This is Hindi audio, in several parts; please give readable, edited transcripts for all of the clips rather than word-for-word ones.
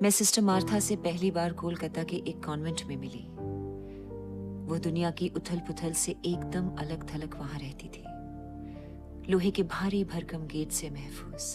मैं सिस्टर मार्था से पहली बार कोलकाता के एक कॉन्वेंट में मिली। वो दुनिया की उथल-पुथल से एकदम अलग-थलग वहां रहती थी, लोहे के भारी भरकम गेट से महफूज।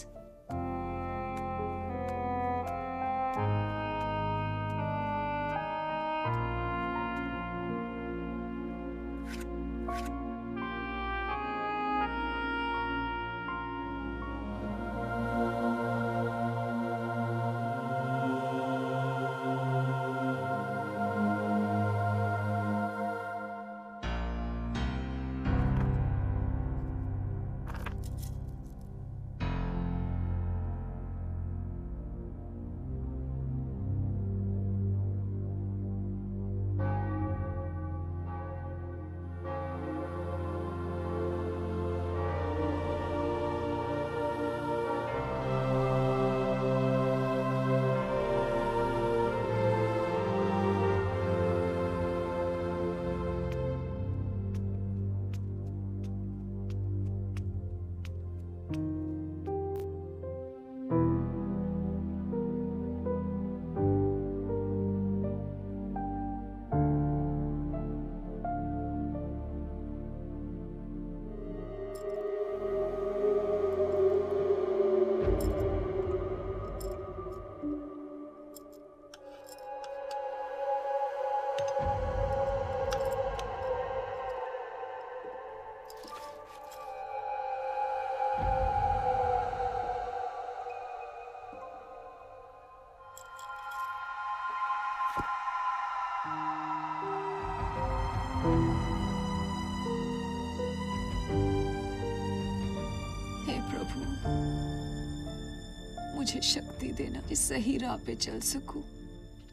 मुझे शक्ति देना कि सही राह पे चल सकूं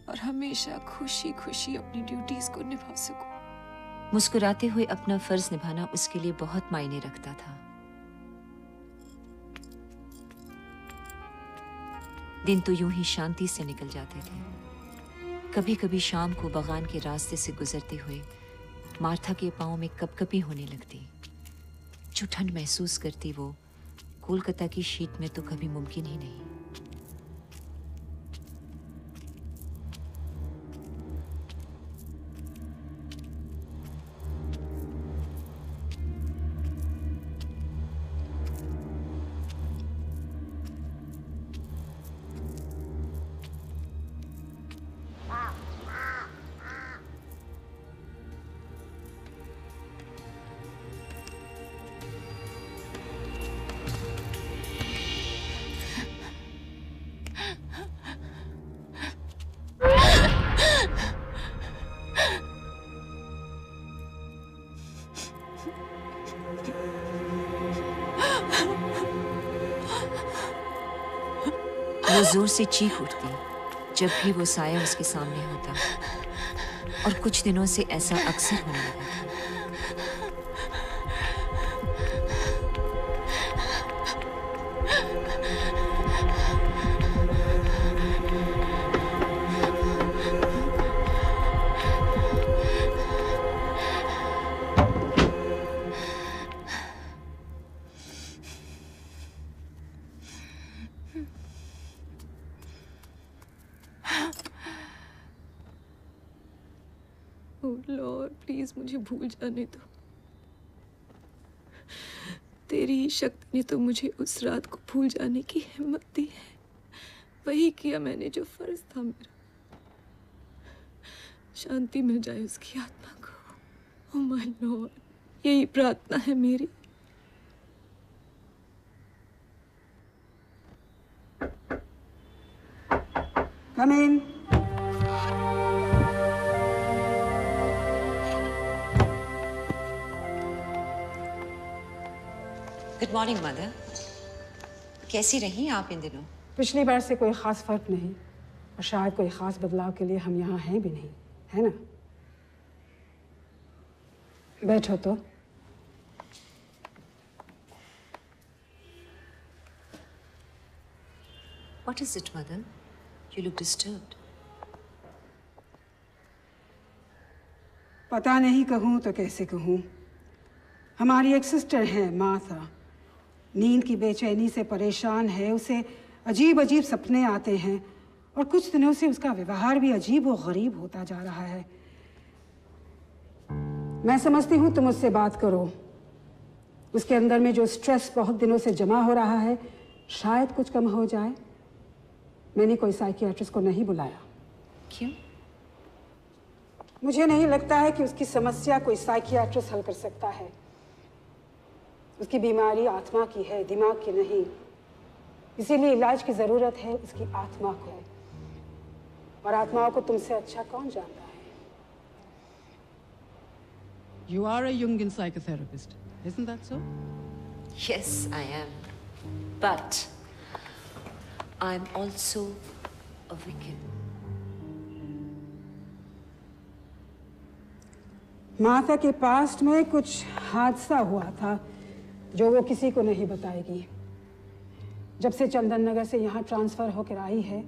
और हमेशा खुशी खुशी अपनी ड्यूटीज को निभा सकूं। मुस्कुराते हुए अपना फर्ज निभाना उसके लिए बहुत मायने रखता था। दिन तो यूं ही शांति से निकल जाते थे। कभी कभी शाम को बगान के रास्ते से गुजरते हुए मार्था के पांव में कपकपी होने लगती। जो ठंड महसूस करती वो कोलकाता की शीत में तो कभी मुमकिन ही नहीं। वो जोर से चीख उठती जब भी वो साया उसके सामने होता, और कुछ दिनों से ऐसा अक्सर होने लगा था। लॉर्ड प्लीज मुझे भूल जाने दो। तेरी ही शक्ति ने तो मुझे उस रात को भूल जाने की हिम्मत दी है। वही किया मैंने जो फर्ज था मेरा। शांति मिल जाए उसकी आत्मा को। ओह माय लॉर्ड, यही प्रार्थना है मेरी। Come in. Good morning mother. कैसी रही आप इन दिनों? पिछली बार से कोई खास फर्क नहीं, और शायद कोई खास बदलाव के लिए हम यहाँ हैं भी नहीं, है ना? बैठो तो। What is it, mother? You look disturbed. पता नहीं कहूँ तो कैसे कहूँ। हमारी एक सिस्टर है मार्था, नींद की बेचैनी से परेशान है। उसे अजीब अजीब सपने आते हैं और कुछ दिनों से उसका व्यवहार भी अजीब और गरीब होता जा रहा है। मैं समझती हूँ तुम उससे बात करो। उसके अंदर में जो स्ट्रेस बहुत दिनों से जमा हो रहा है शायद कुछ कम हो जाए। मैंने कोई साइकियाट्रिस्ट को नहीं बुलाया। क्यों? मुझे नहीं लगता है कि उसकी समस्या कोई साइकियाट्रिस्ट हल कर सकता है। उसकी बीमारी आत्मा की है, दिमाग की नहीं। इसीलिए इलाज की जरूरत है उसकी आत्मा को, और आत्माओं को तुमसे अच्छा कौन जानता है? You are a Jungian psychotherapist, isn't that so? Yes, I am. But I'm also a Wiccan. माता के पास्ट में कुछ हादसा हुआ था जो वो किसी को नहीं बताएगी। जब से चंदन नगर से यहाँ ट्रांसफर होकर आई है,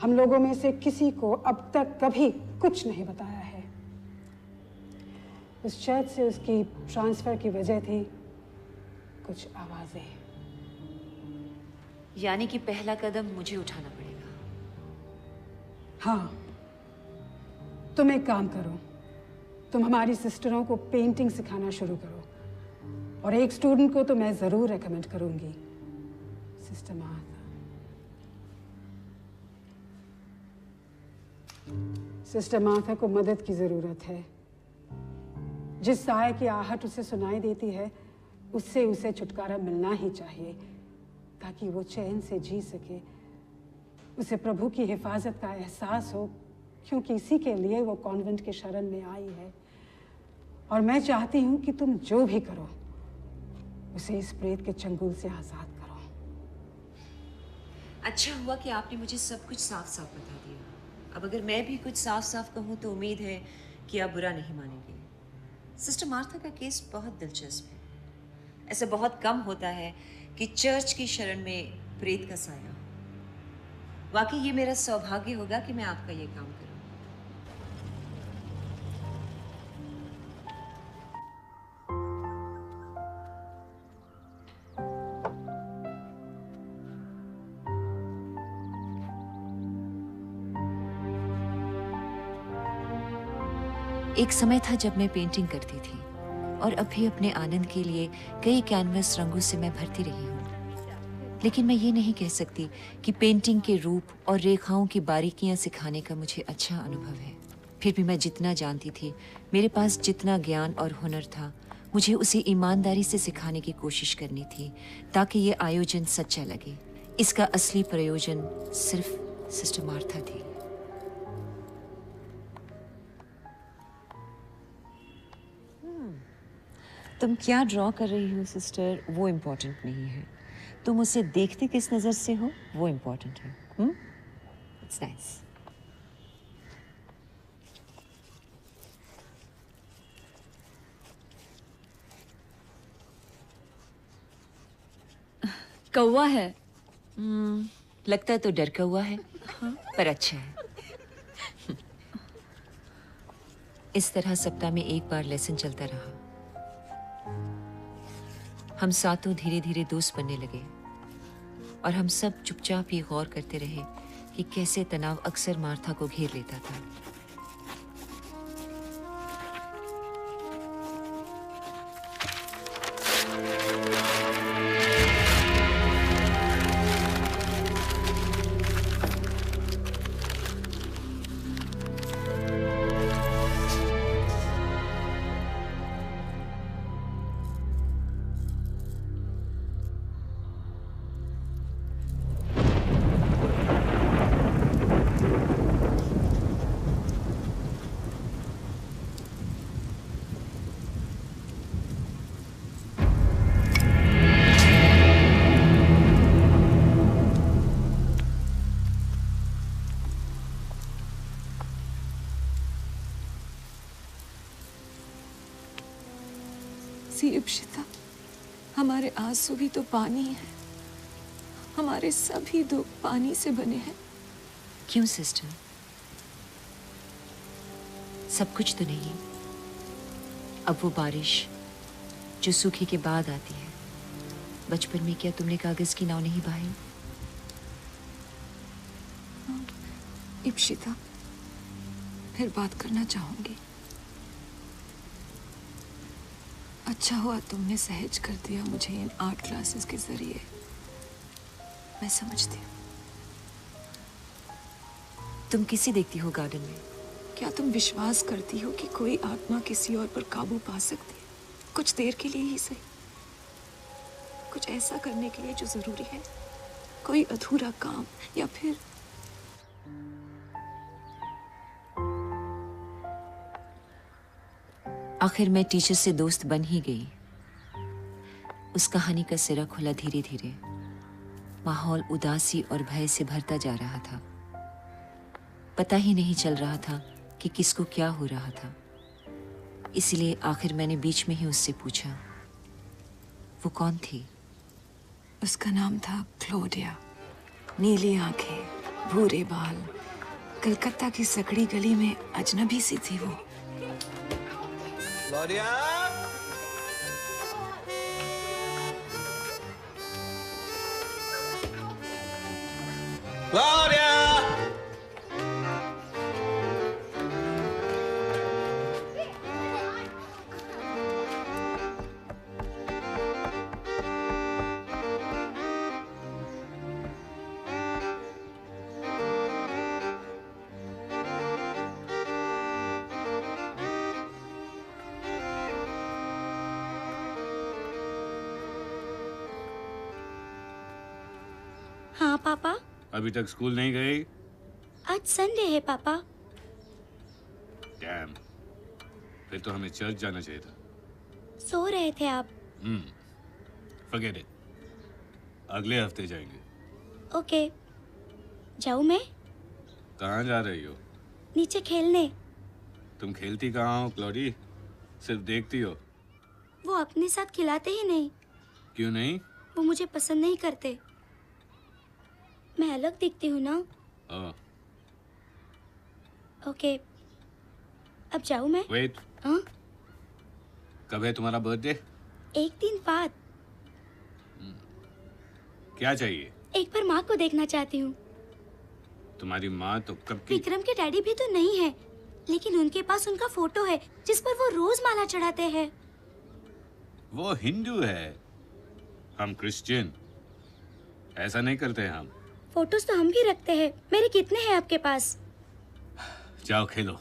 हम लोगों में से किसी को अब तक कभी कुछ नहीं बताया है। उस चर्च से उसकी ट्रांसफर की वजह थी कुछ आवाजें। यानी कि पहला कदम मुझे उठाना पड़ेगा। हाँ, तुम एक काम करो, तुम हमारी सिस्टरों को पेंटिंग सिखाना शुरू करो, और एक स्टूडेंट को तो मैं जरूर रेकमेंड करूंगी, सिस्टर मार्था। सिस्टर मार्था को मदद की जरूरत है। जिस साय की आहट उसे सुनाई देती है, उससे उसे छुटकारा मिलना ही चाहिए ताकि वो चैन से जी सके। उसे प्रभु की हिफाजत का एहसास हो, क्योंकि इसी के लिए वो कॉन्वेंट के शरण में आई है। और मैं चाहती हूँ कि तुम जो भी करो उसे इस प्रेत के चंगुल से आजाद करो। अच्छा हुआ कि आपने मुझे सब कुछ साफ साफ बता दिया। अब अगर मैं भी कुछ साफ साफ कहूँ तो उम्मीद है कि आप बुरा नहीं मानेंगे। सिस्टर मार्था का केस बहुत दिलचस्प है। ऐसा बहुत कम होता है कि चर्च की शरण में प्रेत का साया हो। वाकई ये मेरा सौभाग्य होगा कि मैं आपका ये काम करूं। एक समय था जब मैं पेंटिंग करती थी, और अब भी अपने आनंद के लिए कई कैनवस रंगों से मैं भरती रही हूँ। लेकिन मैं ये नहीं कह सकती कि पेंटिंग के रूप और रेखाओं की बारीकियां सिखाने का मुझे अच्छा अनुभव है। फिर भी मैं जितना जानती थी, मेरे पास जितना ज्ञान और हुनर था, मुझे उसे ईमानदारी से सिखाने की कोशिश करनी थी ताकि ये आयोजन सच्चा लगे। इसका असली प्रयोजन सिर्फ सिस्टर मार्था थी। तुम क्या ड्रॉ कर रही हो सिस्टर, वो इम्पोर्टेंट नहीं है। तुम उसे देखते किस नजर से हो, वो इम्पोर्टेंट है। It's nice. कौवा है। लगता है तो डर का हुआ है, पर अच्छा है। इस तरह सप्ताह में एक बार लेसन चलता रहा। हम सातों धीरे धीरे दोस्त बनने लगे, और हम सब चुपचाप ये गौर करते रहे कि कैसे तनाव अक्सर मार्था को घेर लेता था। इप्शिता, हमारे आंसू भी तो पानी है। हमारे सभी दुख पानी से बने हैं। क्यों सिस्टर? सब कुछ तो नहीं। अब वो बारिश जो सूखे के बाद आती है। बचपन में क्या तुमने कागज की नाव नहीं बहाई? इप्शिता, फिर बात करना चाहूंगी। अच्छा हुआ तुमने सहज कर दिया मुझे इन आर्ट क्लासेस के जरिए। मैं समझती हूँ। तुम किसे देखती हो गार्डन में? क्या तुम विश्वास करती हो कि कोई आत्मा किसी और पर काबू पा सकती है? कुछ देर के लिए ही सही, कुछ ऐसा करने के लिए जो जरूरी है, कोई अधूरा काम, या फिर आखिर मैं टीचर से दोस्त बन ही गई। उस कहानी का सिरा खुला धीरे धीरे। माहौल उदासी और भय से भरता जा रहा था। पता ही नहीं चल रहा था कि किसको क्या हो रहा था। इसलिए आखिर मैंने बीच में ही उससे पूछा, वो कौन थी? उसका नाम था क्लोडिया। नीली आंखें, भूरे बाल, कलकत्ता की सकड़ी गली में अजनबी सी थी वो। क्लोडिया! क्लोडिया! हाँ पापा। अभी तक स्कूल नहीं गई? आज संडे है पापा। डैम, फिर तो हमें चर्च जाना चाहिए था। सो रहे थे आप? फॉरगेट इट, अगले हफ्ते जाएंगे। ओके। जाऊँ मैं? कहाँ जा रही हो? नीचे खेलने। तुम खेलती कहाँ हो क्लोडी? सिर्फ देखती हो। वो अपने साथ खिलाते ही नहीं। क्यों नहीं? वो मुझे पसंद नहीं करते। मैं अलग दिखती हूँ ना। ओह, ओके, अब जाऊँ मैं? वेट, हाँ? कब है तुम्हारा बर्थडे? एक दिन बाद। क्या चाहिए? एक बार माँ को देखना चाहती हूँ। तुम्हारी माँ तो कब की? विक्रम के डैडी भी तो नहीं है, लेकिन उनके पास उनका फोटो है जिस पर वो रोज माला चढ़ाते हैं। वो हिंदू है, हम क्रिश्चियन। ऐसा नहीं करते हम। फोटोज तो हम भी रखते हैं। मेरे कितने हैं आपके पास? जाओ खेलो,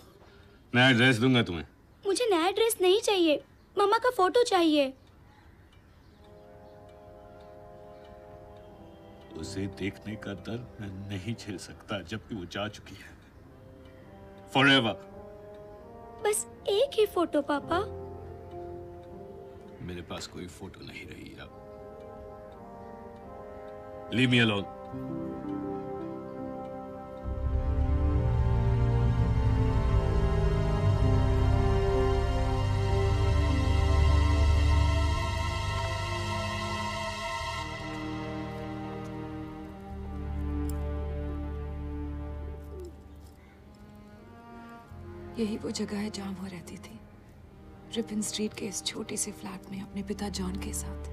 नया ड्रेस दूंगा तुम्हें। मुझे नया ड्रेस नहीं चाहिए, मम्मा का फोटो चाहिए। उसे देखने का दर्द मैं नहीं झेल सकता, जबकि वो जा चुकी है फॉरएवर। बस एक ही फोटो पापा। मेरे पास कोई फोटो नहीं रही अब। Leave me alone. यही वो जगह है जहां वो रहती थी, रिपन स्ट्रीट के इस छोटे से फ्लैट में अपने पिता जॉन के साथ।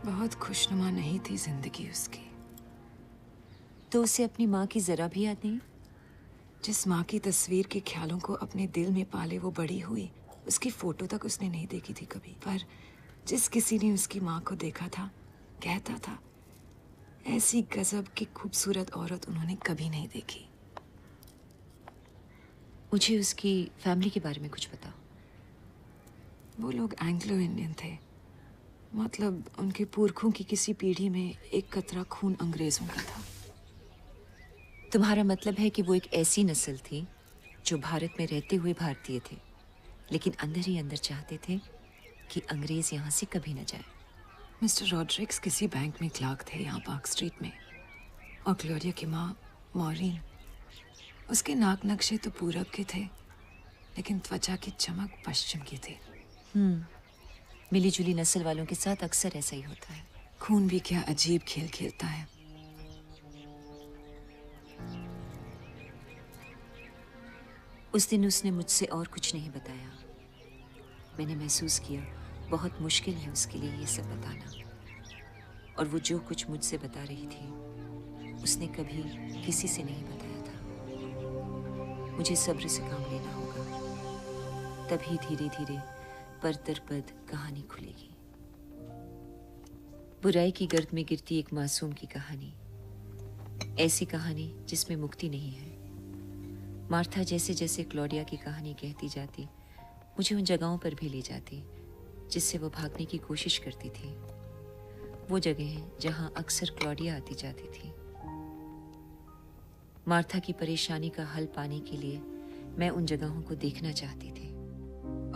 बहुत खुशनुमा नहीं थी जिंदगी उसकी। तो उसे अपनी माँ की जरा भी याद नहीं? जिस माँ की तस्वीर के ख्यालों को अपने दिल में पाले वो बड़ी हुई, उसकी फोटो तक उसने नहीं देखी थी कभी। पर जिस किसी ने उसकी माँ को देखा था, कहता था ऐसी गजब की खूबसूरत औरत उन्होंने कभी नहीं देखी। मुझे उसकी फैमिली के बारे में कुछ बताओ। वो लोग एंग्लो इंडियन थे, मतलब उनके पुरखों की किसी पीढ़ी में एक कतरा खून अंग्रेजों का था। तुम्हारा मतलब है कि वो एक ऐसी नस्ल थी जो भारत में रहते हुए भारतीय थे, लेकिन अंदर ही अंदर चाहते थे कि अंग्रेज यहाँ से कभी न जाए। मिस्टर रॉड्रिक्स किसी बैंक में क्लार्क थे यहाँ पार्क स्ट्रीट में, और ग्लोरिया की माँ मॉरीन, उसके नाक नक्शे तो पूरब के थे, लेकिन त्वचा की चमक पश्चिम की थी। मिली जुली नस्ल वालों के साथ अक्सर ऐसा ही होता है। खून भी क्या अजीब खेल खेलता है। उस दिन उसने मुझसे और कुछ नहीं बताया। मैंने महसूस किया बहुत मुश्किल है उसके लिए ये सब बताना। और वो जो कुछ मुझसे बता रही थी उसने कभी किसी से नहीं बताया था। मुझे सब्र से काम लेना होगा, तभी धीरे धीरे पद दर पद कहानी खुलेगी। बुराई की गर्द में गिरती एक मासूम की कहानी, ऐसी कहानी जिसमें मुक्ति नहीं है। मार्था जैसे जैसे क्लॉडिया की कहानी कहती जाती मुझे उन जगहों पर भी ले जाती जिससे वो भागने की कोशिश करती थी। वो जगहें जहां अक्सर क्लॉडिया आती जाती थी। मार्था की परेशानी का हल पाने के लिए मैं उन जगहों को देखना चाहती थी।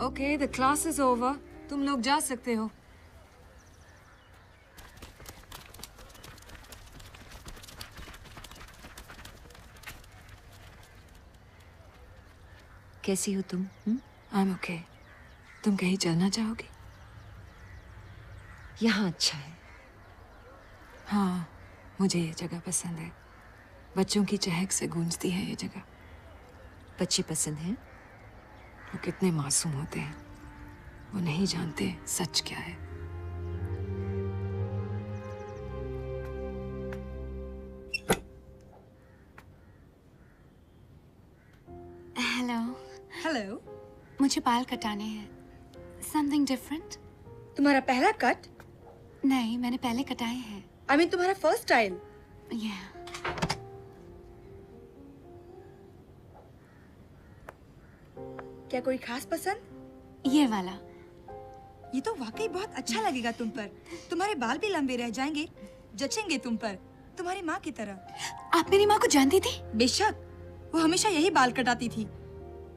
Okay, the class is over. तुम लोग जा सकते हो। कैसी हो तुम? I am okay. तुम कहीं चलना चाहोगी? यहाँ अच्छा है। हाँ, मुझे ये जगह पसंद है। बच्चों की चहक से गूंजती है ये जगह। बच्चे पसंद हैं? वो कितने मासूम होते हैं। वो नहीं जानते सच क्या है। हेलो। हेलो। मुझे बाल कटाने हैं। Something different? तुम्हारा पहला कट? नहीं, मैंने पहले कटाए हैं। आई मीन तुम्हारा फर्स्ट स्टाइल? Yeah. क्या कोई खास पसंद? ये वाला। ये तो वाकई बहुत अच्छा लगेगा तुम पर। तुम्हारे बाल भी लंबे रह जाएंगे, जचेंगे तुम पर, तुम्हारी माँ की तरह। आप मेरी माँ को जानती थी? बेशक, वो हमेशा यही बाल कटाती थी।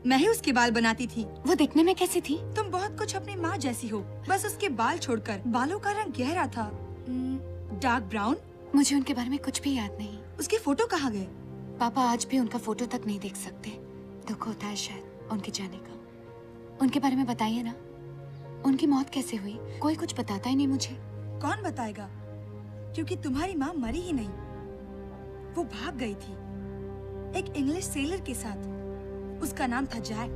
मैं ही उसके बाल बनाती थी। वो दिखने में कैसी थी? तुम बहुत कुछ अपनी माँ जैसी हो, बस उसके बाल छोड़कर। बालों का रंग गहरा था, डार्क ब्राउन। मुझे उनके बारे में कुछ भी याद नहीं। उसके फोटो कहाँ गए? पापा आज भी उनका फोटो तक नहीं देख सकते। दुख होता है शायद उनके जाने का। उनके बारे में बताइए ना। उनकी मौत कैसे हुई? कोई कुछ बताता ही नहीं मुझे। कौन बताएगा, क्योंकि तुम्हारी माँ मरी ही नहीं, वो भाग गई थी एक इंग्लिश सेलर के साथ। उसका नाम था जैक।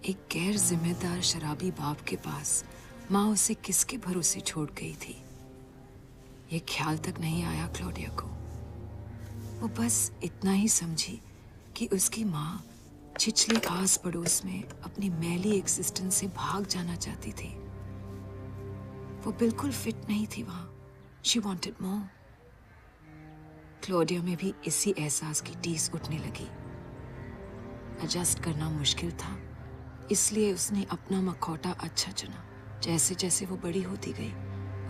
एक गैर जिम्मेदार शराबी बाप के पास माँ उसे किसके भरोसे छोड़ गई थी, ये ख्याल तक नहीं आया क्लॉडिया को। वो बस इतना ही समझी कि उसकी माँ छिछली आस पड़ोस में अपनी मैली एग्जिस्टेंस से भाग जाना चाहती थी। वो बिल्कुल फिट नहीं थी वहां। She wanted more. क्लॉडिया में भी इसी एहसास की टीस उठने लगी। एडजस्ट करना मुश्किल था, इसलिए उसने अपना मखौटा अच्छा चुना। जैसे जैसे वो बड़ी होती गई,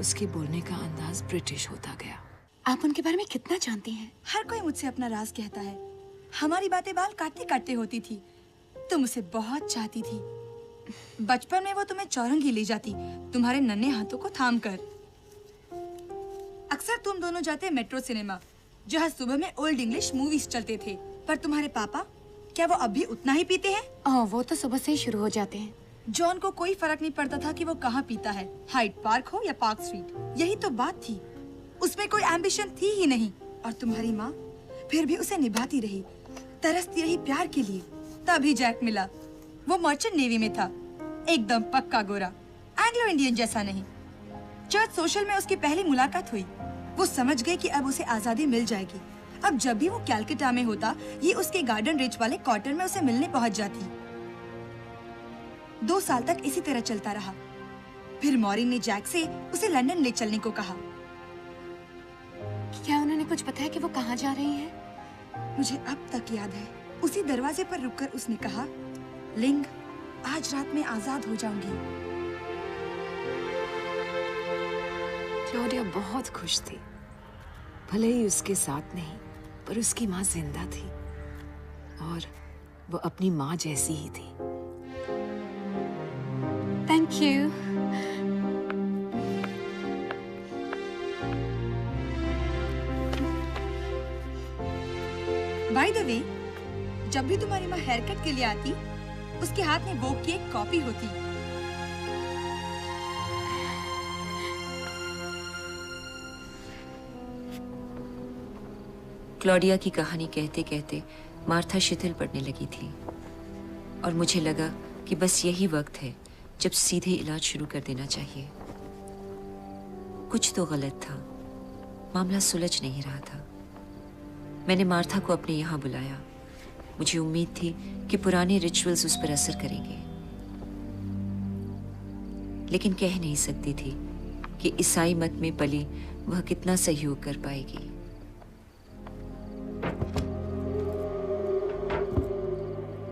उसके बोलने का अंदाज ब्रिटिश होता गया। आप उनके बारे में कितना जानती हैं? हर कोई मुझसे अपना राज कहता है। हमारी बातें बाल काटते काटते होती थी। तुम उसे बहुत चाहती थी। बचपन में वो तुम्हें चौरंगी ले जाती, तुम्हारे नन्हे हाथों को थाम कर। अक्सर तुम दोनों जाते मेट्रो सिनेमा, जहाँ सुबह में ओल्ड इंग्लिश मूवीज चलते थे। पर तुम्हारे पापा, क्या वो अब भी उतना ही पीते हैं? ओह, वो तो सुबह से ही शुरू हो जाते हैं। जॉन को कोई फर्क नहीं पड़ता था कि वो कहाँ पीता है, हाइड पार्क हो या पार्क स्ट्रीट। यही तो बात थी, उसमें कोई एम्बिशन थी ही नहीं। और तुम्हारी माँ फिर भी उसे निभाती रही, तरसती रही प्यार के लिए। तभी जैक मिला। वो मर्चेंट नेवी में था, एकदम पक्का गोरा, एंग्लो इंडियन जैसा नहीं। चर्च सोशल में उसकी पहली मुलाकात हुई। वो समझ गई कि अब उसे आजादी मिल जाएगी। अब जब भी वो कैलकाटा में होता, ये उसके गार्डन रिच वाले क्वार्टर में उसे मिलने पहुंच जाती। 2 साल तक इसी तरह चलता रहा। फिर मॉरिन ने जैक से उसे लंदन ले चलने को कहा। क्या उन्होंने कुछ बताया कि वो कहाँ जा रही हैं? मुझे अब तक याद है, उसी दरवाजे पर रुककर उसने कहा, लिंग, आज रात में आजाद हो जाऊंगी। क्लॉडिया बहुत खुश थी। भले ही उसके साथ नहीं, पर उसकी माँ जिंदा थी और वो अपनी माँ जैसी ही थी। Thank you. By the way, जब भी तुम्हारी माँ हेयर कट के लिए आती, उसके हाथ में वोग की एक कॉपी होती। क्लॉडिया की कहानी कहते कहते मार्था शिथिल पड़ने लगी थी और मुझे लगा कि बस यही वक्त है जब सीधे इलाज शुरू कर देना चाहिए। कुछ तो गलत था, मामला सुलझ नहीं रहा था। मैंने मार्था को अपने यहाँ बुलाया। मुझे उम्मीद थी कि पुराने रिचुअल्स उस पर असर करेंगे, लेकिन कह नहीं सकती थी कि ईसाई मत में पली वह कितना सहयोग कर पाएगी।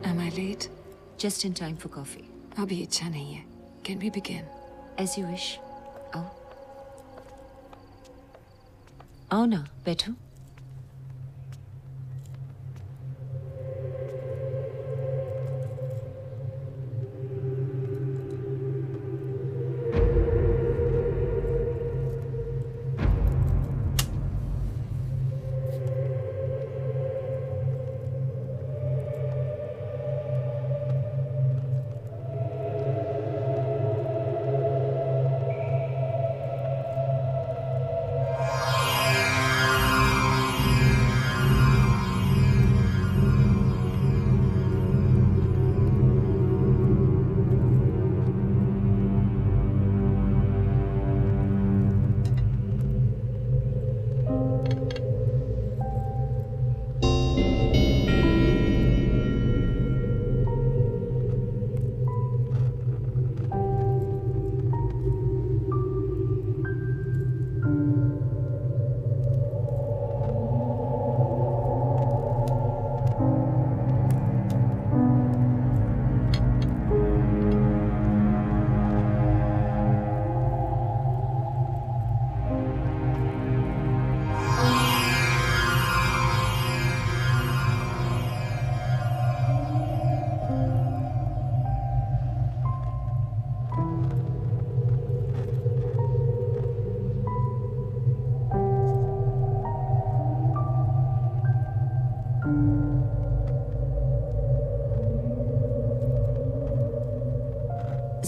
Am I late? Just in time for coffee. अभी इच्छा नहीं है। Can we begin? As you wish. आओ आओ ना, बैठो।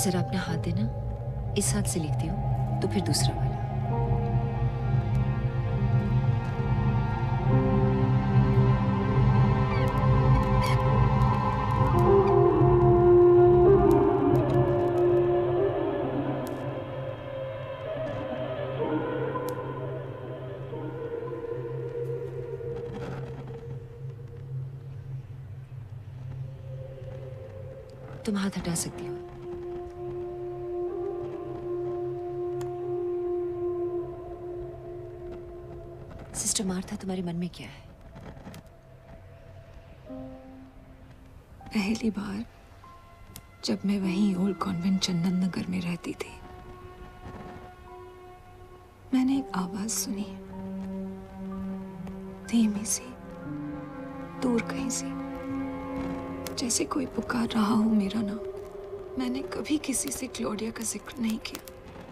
जरा अपना हाथ देना। इस हाथ से लिखती हूँ तो फिर दूसरा वाला। तुम हाथ हटा सकती हो। सिस्टर मार्था, तुम्हारे मन में क्या है? पहली बार जब मैं वहीं ओल्ड कॉन्वेंट चंदन नगर में रहती थी, मैंने एक आवाज सुनी, धीमी सी, दूर कहीं से, जैसे कोई पुकार रहा हो मेरा नाम। मैंने कभी किसी से क्लॉडिया का जिक्र नहीं किया,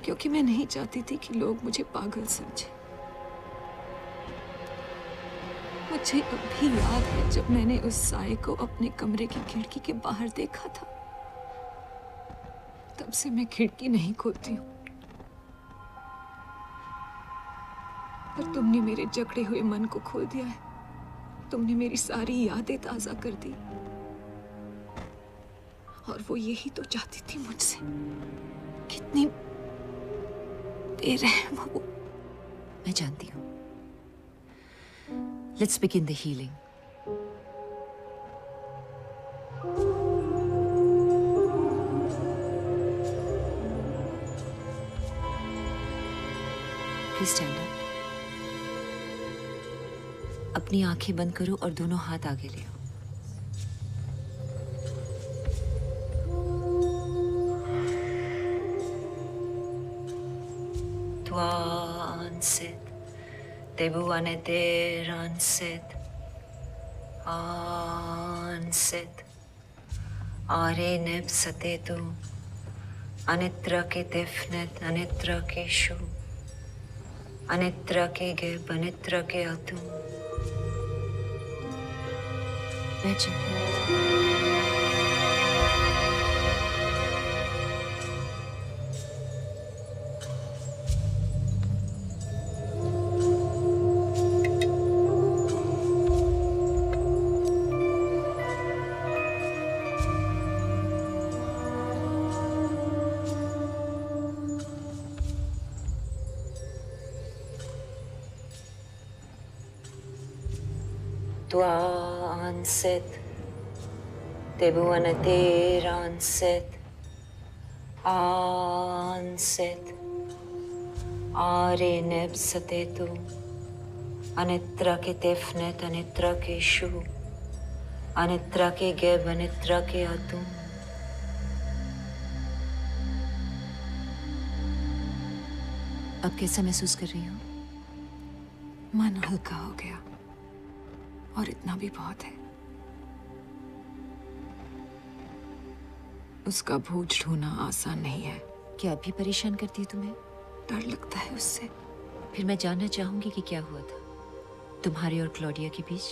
क्योंकि मैं नहीं चाहती थी कि लोग मुझे पागल समझें। मुझे अब भी याद है जब मैंने उस साए को अपने कमरे की खिड़की के बाहर देखा था। तब से मैं खिड़की नहीं खोलती हूँ। पर तुमने मेरे जकड़े हुए मन को खोल दिया है। तुमने मेरी सारी यादें ताजा कर दी। और वो यही तो चाहती थी मुझसे। कितनी बेरहम हो। मैं जानती हूँ। Let's begin the healing. Please stand up. अपनी आंखें बंद करो और दोनों हाथ आगे ले आओ। Ansit, Tebu anete ransit, ansit, are neb satetu, anitra ke tefnet, anitra ke shu, anitra ke geb, anitra ke atu. बैठ जाओ। Tuanset, Tebuanateranset, Anset, Are Nebsatetu, Anitra ke Tefnet, Anitra ke Shu, Anitra ke Geb, Anitra ke Atum. अब कैसा महसूस कर रही हो? मन हल्का हो गया, और इतना भी बहुत है। उसका भूत ढूंढना आसान नहीं है। क्या अभी परेशान करती है तुम्हें? डर लगता है उससे। फिर मैं जानना चाहूंगी कि क्या हुआ था तुम्हारे और क्लॉडिया के बीच।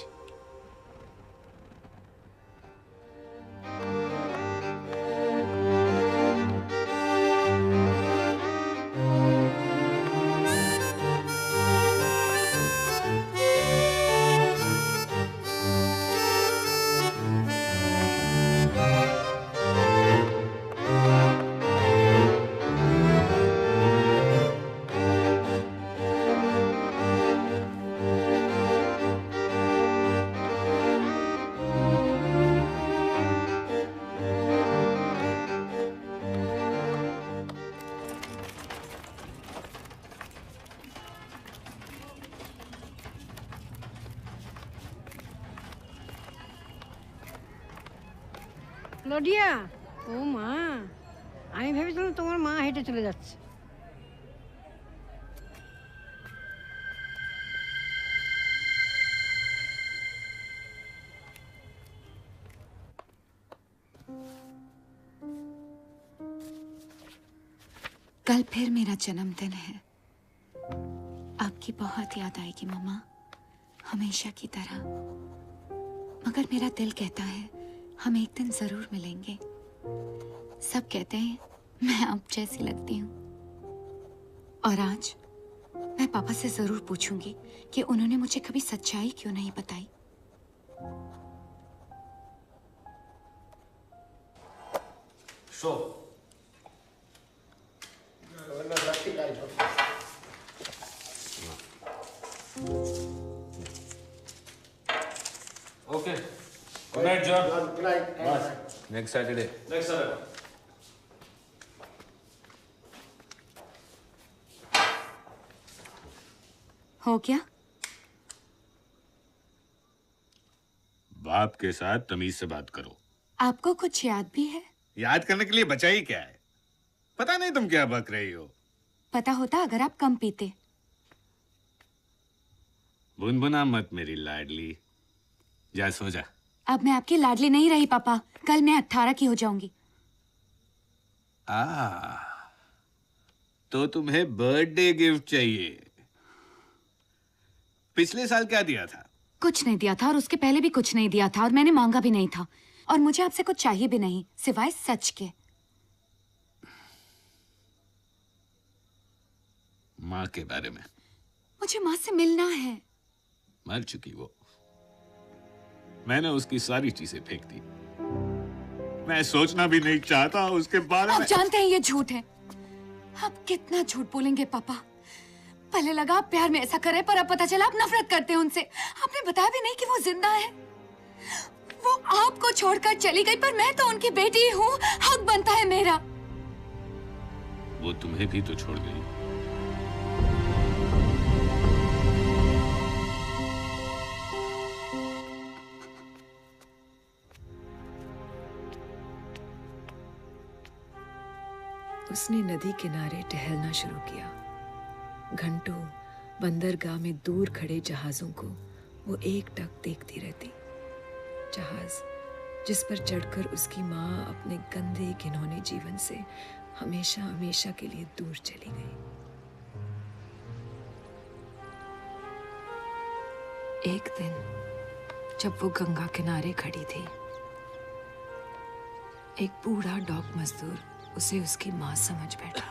ক্লডিয়া, ও মা, আমি ভেবেছিলাম তোমার মা হেঁটে চলে যাচ্ছে। कल फिर मेरा जन्मदिन है। आपकी बहुत याद आएगी मम्मा, हमेशा की तरह। मगर मेरा दिल कहता है हम एक दिन जरूर मिलेंगे। सब कहते हैं मैं आप जैसी लगती हूँ। और आज मैं पापा से जरूर पूछूंगी कि उन्होंने मुझे कभी सच्चाई क्यों नहीं बताई। Okay. Good night, John. Good night. Next Saturday. Next Saturday. हो गया? बाप के साथ तमीज से बात करो। आपको कुछ याद भी है? याद करने के लिए बचा ही क्या है? पता नहीं तुम क्या बक रही हो। पता होता अगर आप कम पीते। बुनबुना मत मेरी लाडली, जा सो जा। अब मैं आपकी लाडली नहीं रही पापा, कल मैं 18 की हो जाऊंगी। तो तुम्हें बर्थडे गिफ्ट चाहिए। पिछले साल क्या दिया था? कुछ नहीं दिया था, और उसके पहले भी कुछ नहीं दिया था, और मैंने मांगा भी नहीं था, और मुझे आपसे कुछ चाहिए भी नहीं सिवाय सच के। माँ के बारे में? मुझे माँ से मिलना है। मर चुकी वो। मैंने उसकी सारी चीजें फेंक दी। मैं सोचना भी नहीं चाहता उसके बारे में। आप जानते हैं ये झूठ है। आप कितना झूठ बोलेंगे पापा। पहले लगा आप प्यार में ऐसा करे, पर अब पता चला आप नफरत करते हैं उनसे। आपने बताया भी नहीं कि वो जिंदा है। वो आपको छोड़कर चली गई, पर मैं तो उनकी बेटी हूँ, हक बनता है मेरा। वो तुम्हें भी तो छोड़ गई। उसने नदी किनारे टहलना शुरू किया। घंटों बंदरगाह में दूर खड़े जहाजों को वो एकटक देखती रहती। जहाज जिस पर चढ़कर उसकी माँ अपने गंदे घिनौने जीवन से हमेशा हमेशा के लिए दूर चली गई। एक दिन जब वो गंगा किनारे खड़ी थी, एक बूढ़ा डॉक मजदूर उसे उसकी माँ समझ बैठा।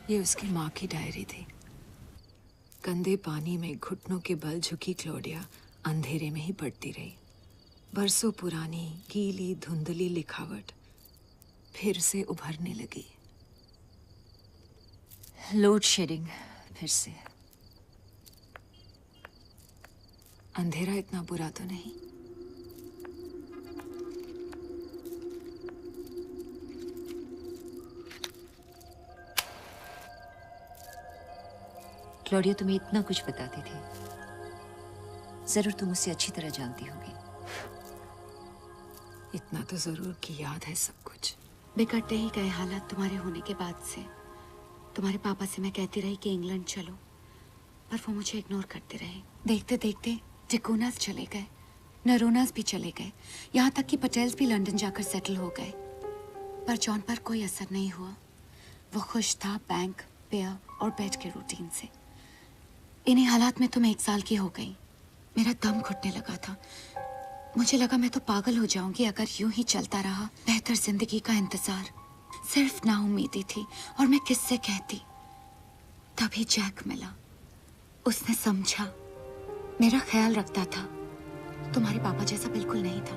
ये उसकी माँ की डायरी थी। गंदे पानी में घुटनों के बल झुकी क्लोडिया अंधेरे में ही पड़ती रही। बरसों पुरानी गीली धुंधली लिखावट फिर से उभरने लगी। लोड शेडिंग फिर से। अंधेरा इतना बुरा तो नहीं। क्लोडिया तुम्हें इतना कुछ बताती थी, जरूर तुम उसे अच्छी तरह जानती होगी। इतना तो जरूर कि याद है सब कुछ। बिगड़ते ही गए हालात तुम्हारे होने के बाद से। तुम्हारे पापा से मैं कहती रही कि इंग्लैंड चलो, पर वो मुझे इग्नोर करते रहे। देखते देखते टिकोनास चले गए, नरोनास भी चले गए, यहाँ तक कि पटेल्स भी लंदन जाकर सेटल हो गए। पर जॉन पर कोई असर नहीं हुआ। वो खुश था बैंक, पेयर और बेड के रूटीन से। इन्हीं हालात में तुम 1 साल की हो गई। मेरा दम घुटने लगा था। मुझे लगा मैं तो पागल हो जाऊंगी अगर यूं ही चलता रहा बेहतर जिंदगी का इंतजार। सिर्फ नाउम्मीदी थी और मैं किससे कहती। तभी जैक मिला। उसने समझा, मेरा ख्याल रखता था। तुम्हारे पापा जैसा बिल्कुल नहीं था।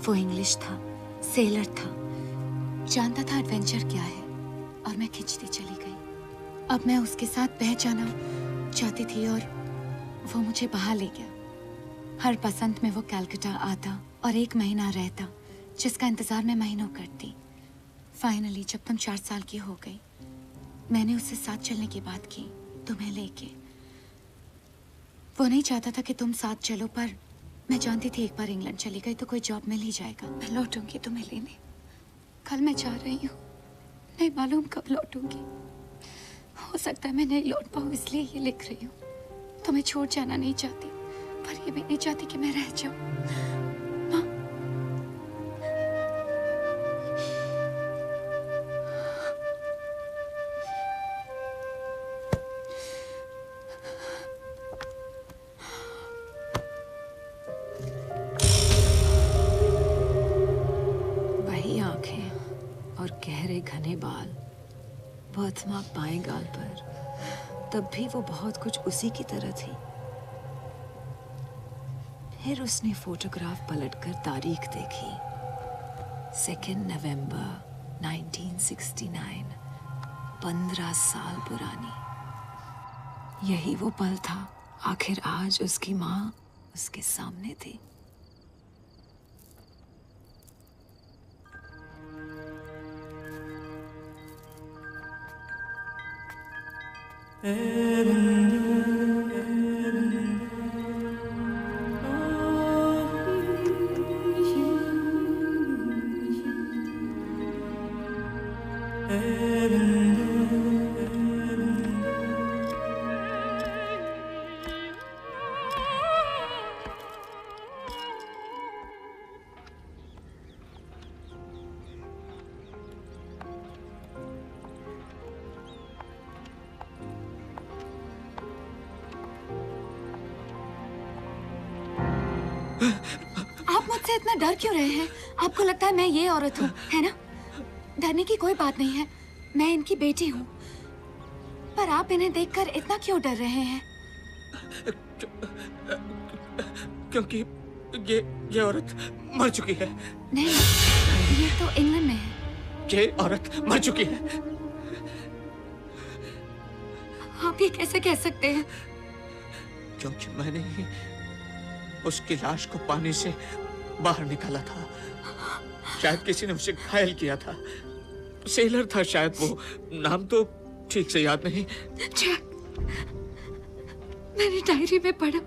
वो इंग्लिश था, सेलर था, जानता था एडवेंचर क्या है, और मैं खिंचती चली गई। अब मैं उसके साथ बह जाना चाहती थी और वो मुझे बहा ले गया। हर बसंत में वो कलकत्ता आता और 1 महीना रहता, जिसका इंतजार मैं महीनों करती। फाइनली जब तुम 4 साल की हो गई, मैंने उससे साथ चलने की बात की, तुम्हें लेके। वो नहीं चाहता था कि तुम साथ चलो, पर मैं जानती थी एक बार इंग्लैंड चली गई तो कोई जॉब मिल ही जाएगा। मैं लौटूंगी तुम्हें लेने। कल मैं जा रही हूँ, नहीं मालूम कब लौटूंगी। हो सकता है मैं नहीं लौट पाऊँ, इसलिए ये लिख रही हूँ। तुम्हें छोड़ जाना नहीं चाहती, पर ये भी नहीं चाहती कि मैं रह जाऊँ। वही आंखें और गहरे घने बाल, बर्थमार्क बाएं गाल पर। तब भी वो बहुत कुछ उसी की तरह थी। फिर उसने फोटोग्राफ पलटकर तारीख देखी। 2 नवंबर 1969, 15 साल पुरानी। यही वो पल था। आखिर आज उसकी माँ उसके सामने थी। आप मुझसे इतना डर क्यों रहे हैं? आपको लगता है मैं ये औरत हूँ, है ना? डरने की कोई बात नहीं है। मैं इनकी बेटी हूँ। पर आप इन्हें देखकर इतना क्यों डर रहे हैं? क्योंकि ये औरत मर चुकी है। नहीं, ये तो इंग्लैंड में है। ये औरत मर चुकी है। आप ये कैसे कह सकते हैं? क्योंकि मैंने ही उसकी लाश को पानी से बाहर निकाला था। शायद किसी ने उसे घायल किया था। सेलर था शायद वो, नाम तो ठीक से याद नहीं। जैक, मैंने डायरी में पढ़ा,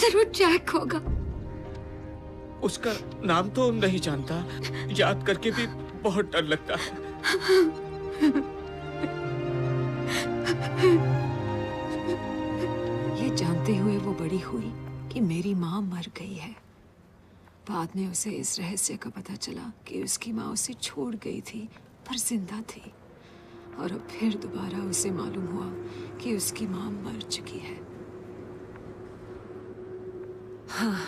जरूर जैक होगा। उसका नाम तो नहीं जानता, याद करके भी बहुत डर लगता है। ये जानते हुए वो बड़ी हुई कि मेरी माँ मर गई है। बाद में उसे इस रहस्य का पता चला कि उसकी माँ उसे छोड़ गई थी पर जिंदा थी। और अब फिर दोबारा उसे मालूम हुआ कि उसकी माँ मर चुकी है। हाँ,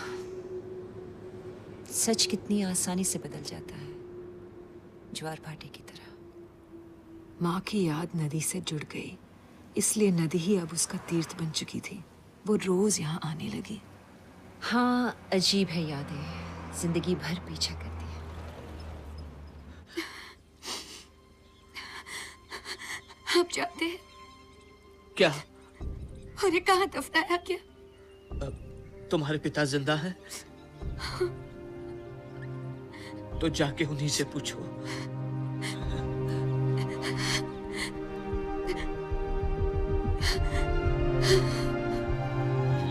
सच कितनी आसानी से बदल जाता है, ज्वार भाटे की तरह। माँ की याद नदी से जुड़ गई, इसलिए नदी ही अब उसका तीर्थ बन चुकी थी। वो रोज यहाँ आने लगी। हाँ, अजीब है यादें, जिंदगी भर पीछा करती है। आप जानते हैं क्या? उन्हें कहाँ दफनाया गया? तुम्हारे पिता जिंदा हैं? तो जाके उन्हीं से पूछो।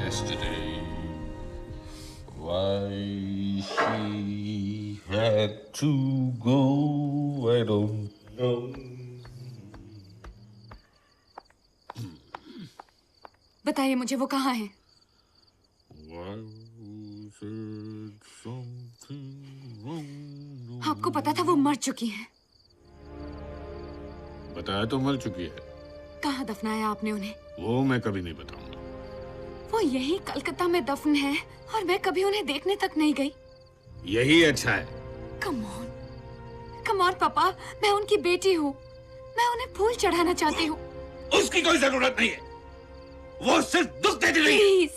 Yesterday, why she had to go, I don't know. बताइए मुझे, वो कहाँ है? Why said something wrong? आपको पता था वो मर चुकी हैं? बताया तो मर चुकी है। कहाँ दफनाया आपने उन्हें? वो मैं कभी नहीं बताऊंगा। वो यही कलकत्ता में दफन है और मैं कभी उन्हें देखने तक नहीं गई। यही अच्छा है। कम ऑन पापा, मैं उनकी बेटी हूँ। मैं उन्हें फूल चढ़ाना चाहती हूँ। उसकी कोई जरूरत नहीं है, वो सिर्फ दुख देती रही। प्लीज,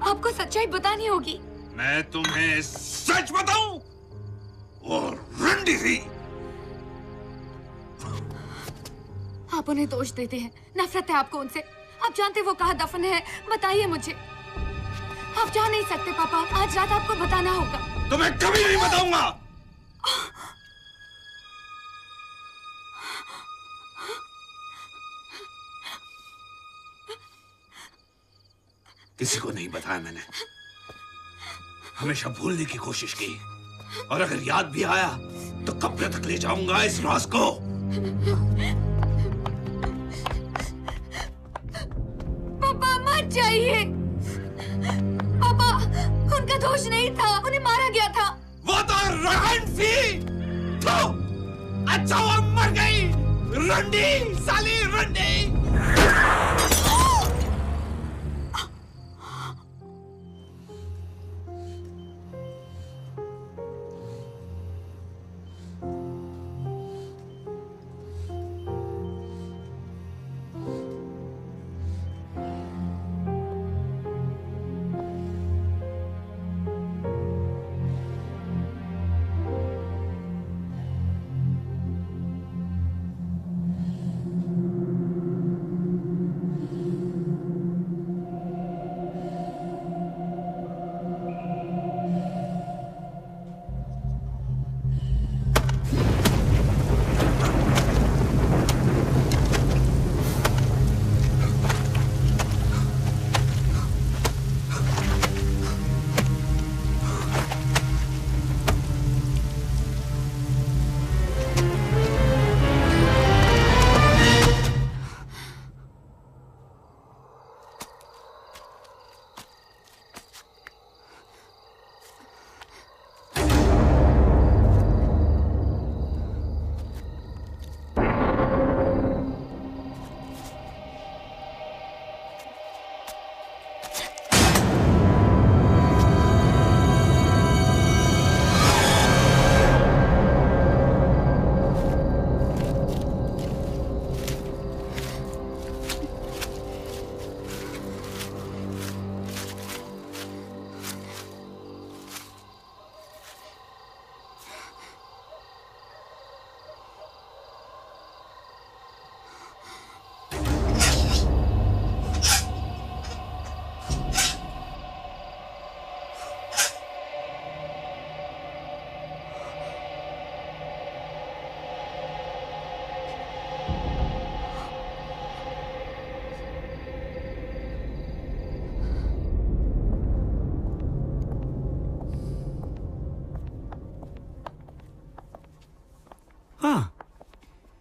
आपको सच्चाई बतानी होगी। मैं तुम्हें सच बताऊं, वो रंडी थी। आप उन्हें दोष देते हैं, नफरत है आपको उनसे। आप जानते वो कहाँ दफन है? बताइए मुझे। आप जा नहीं सकते पापा, आज रात आपको बताना होगा। तो मैं कभी नहीं बताऊंगा। किसी को नहीं बताया मैंने। हमेशा भूलने की कोशिश की, और अगर याद भी आया तो कब्र तक ले जाऊंगा इस राज को। पापा मत जाइए। पापा, उनका दोष नहीं था, उन्हें मारा गया था। वो तो रहन थी। तो अच्छा वो मर गई। रंडी, साली रंडी।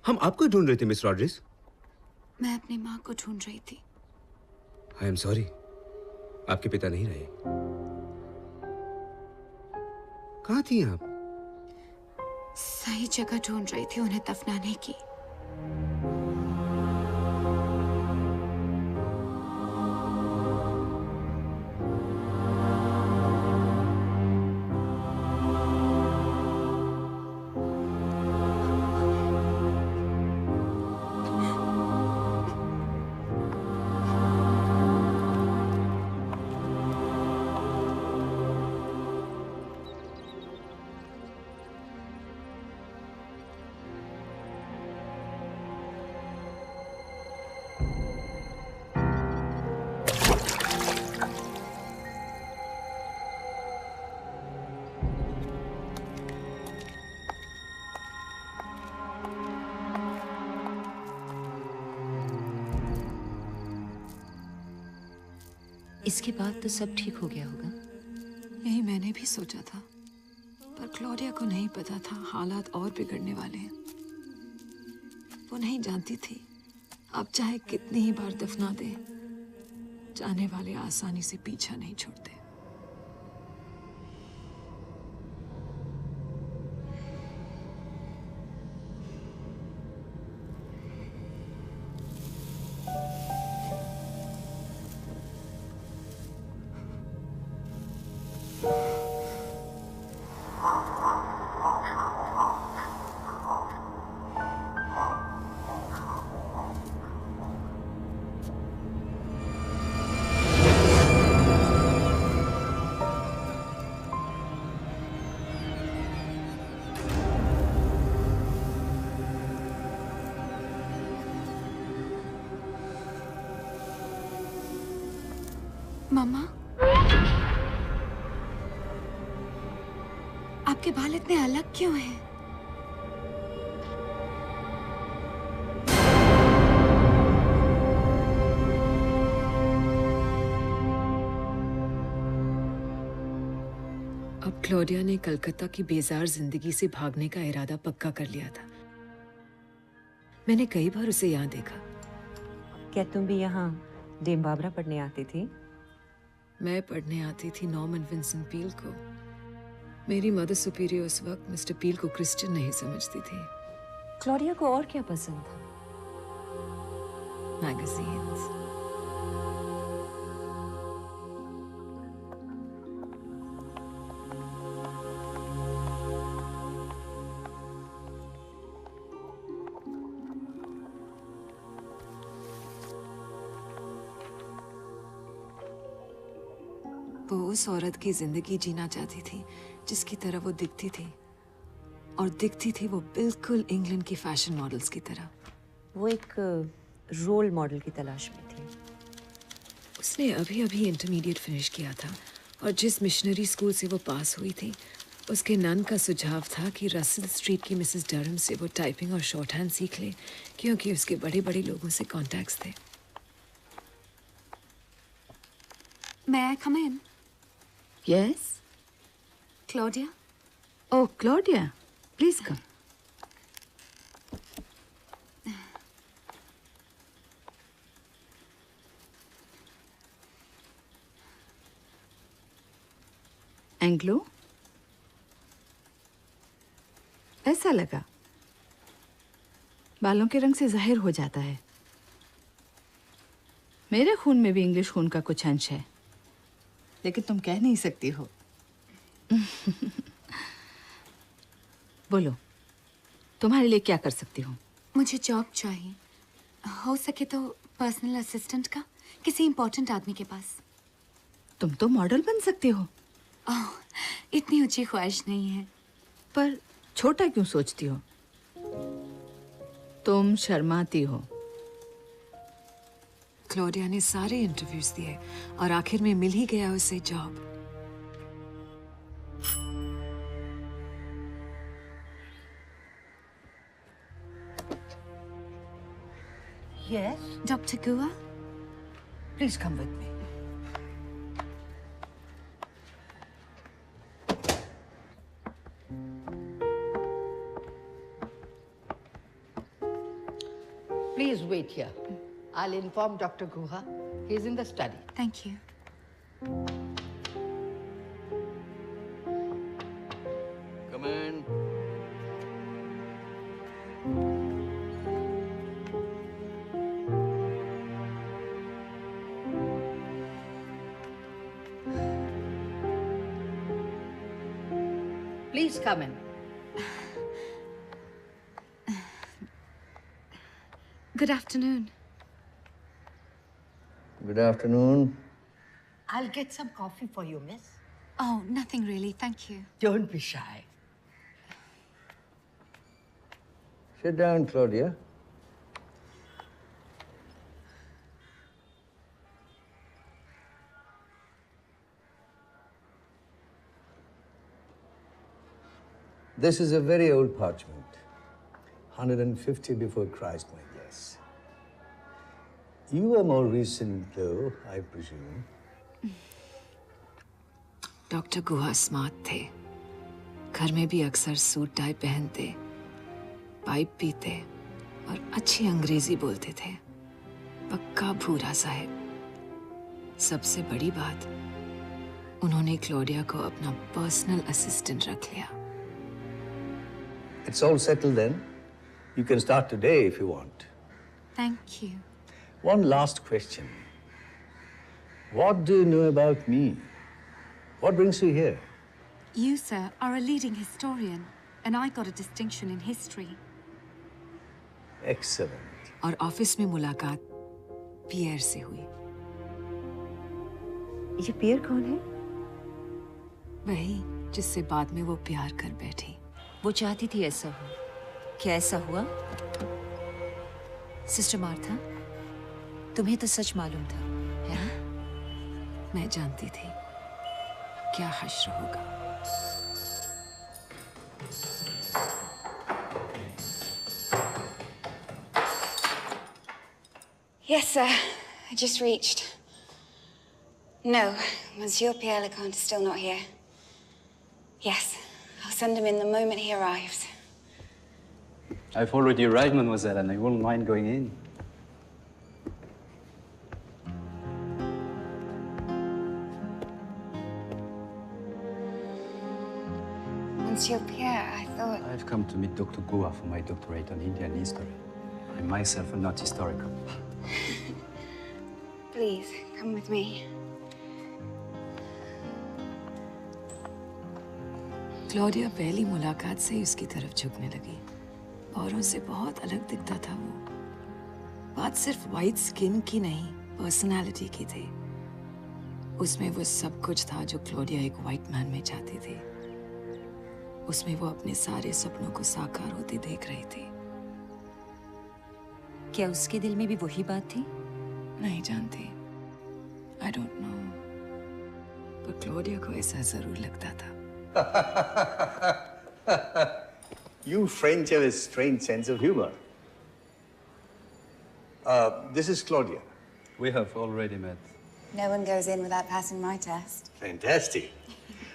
हम आपको ही ढूंढ रहे थे मिस रॉड्रिग्स। मैं अपनी माँ को ढूंढ रही थी। आई एम सॉरी, आपके पिता नहीं रहे। कहाँ थी आप? सही जगह ढूंढ रही थी उन्हें दफनाने की। इसके बाद तो सब ठीक हो गया होगा। यही मैंने भी सोचा था, पर क्लोरिया को नहीं पता था हालात और बिगड़ने वाले हैं। वो नहीं जानती थी अब चाहे कितनी ही बार दफना दे, जाने वाले आसानी से पीछा नहीं छोड़ते। मम्मा, आपके बाल इतने अलग क्यों हैं? अब क्लोरिया ने कलकत्ता की बेजार जिंदगी से भागने का इरादा पक्का कर लिया था। मैंने कई बार उसे यहाँ देखा। क्या तुम भी यहाँ डेम बाबरा पढ़ने आती थी? मैं पढ़ने आती थी नॉर्मन विंसेंट पील को। मेरी मदर सुपीरियर उस वक्त मिस्टर पील को क्रिश्चियन नहीं समझती थी। क्लोरिया को और क्या पसंद था? मैगजीन्स। वो उस औरत की जिंदगी जीना चाहती थी जिसकी तरह वो दिखती थी, और दिखती थी वो बिल्कुल इंग्लैंड की फैशन मॉडल्स की तरह। वो एक रोल मॉडल की तलाश में थी। उसने अभी अभी इंटरमीडिएट फिनिश किया था, और जिस मिशनरी स्कूल से वो पास हुई थी, उसके नन का सुझाव था कि रसल स्ट्रीट की मिसेस डरहम से वो टाइपिंग और शॉर्ट हैंड सीख ले, क्योंकि उसके बड़े बड़े लोगों से कॉन्टैक्ट्स थे। May I come in? Yes? Claudia? Oh, Claudia. Please come. Anglo, ऐसा लगा। बालों के रंग से जाहिर हो जाता है। मेरे खून में भी इंग्लिश खून का कुछ अंश है, लेकिन तुम कह नहीं सकती हो। बोलो, तुम्हारे लिए क्या कर सकती हूँ? मुझे जॉब चाहिए, हो सके तो पर्सनल असिस्टेंट का, किसी इम्पोर्टेंट आदमी के पास। तुम तो मॉडल बन सकती हो। ओह, इतनी ऊंची ख्वाहिश नहीं है। पर छोटा क्यों सोचती हो? तुम शर्माती हो। क्लोडिया ने सारे इंटरव्यूज दिए और आखिर में मिल ही गया उसे job. Yes? Dr. Gua? Please come with me. Please wait here. I'll inform Dr. Guha. He's in the study. Thank you. Come in. Please come in. Good afternoon. Good afternoon. I'll get some coffee for you, miss. Oh, nothing really, thank you. Don't be shy. Sit down, Claudia. This is a very old parchment. 150 before Christ, my guess. You are more recent, though, I presume. Doctor Guha smart थे। घर में भी अक्सर सूट टाई पहनते, पाइप पीते और अच्छी अंग्रेजी बोलते थे। पक्का भूरा साहब। सबसे बड़ी बात, उन्होंने क्लोडिया को अपना पर्सनल असिस्टेंट रख लिया। It's all settled then. You can start today if you want. Thank you. One last question. What do you know about me? What brings you here? You, sir, are a leading historian, and I got a distinction in history. Excellent. और ऑफिस में मुलाकात पियर से हुई। ये पियर कौन है? वही जिससे बाद में वो प्यार कर बैठी। वो चाहती थी ऐसा हो। क्या ऐसा हुआ? सिस्टर मार्था, तुम्हें तो सच मालूम था, है ना? मैं जानती थी क्या हश्र होगा। Yes, sir. I just reached. No, Monsieur Pierre Leconte is still not here. Yes, I'll send him in the moment he arrives. I've already arrived, mademoiselle, and I won't mind going in. Monsieur Pierre, I thought... I've come to meet Dr. Guha for my doctorate on Indian history. I'm myself not historical. Please, come with me. Claudia पहली मुलाकात से ही उसकी तरफ झुकने लगी। औरों से बहुत अलग दिखता था वो। बात सिर्फ वाइट स्किन की नहीं, पर्सनालिटी की थी। उसमें वो सब कुछ था जो क्लोडिया एक वाइट मैन में चाहती थी। उसमें वो अपने सारे सपनों को साकार होते देख रही थी। क्या उसके दिल में भी वही बात थी? नहीं जानती। I don't know. पर क्लोडिया को ऐसा जरूर लगता था। You French have a strange sense of humor. This is Claudia. We have already met. No one goes in without passing my test. Fantastic.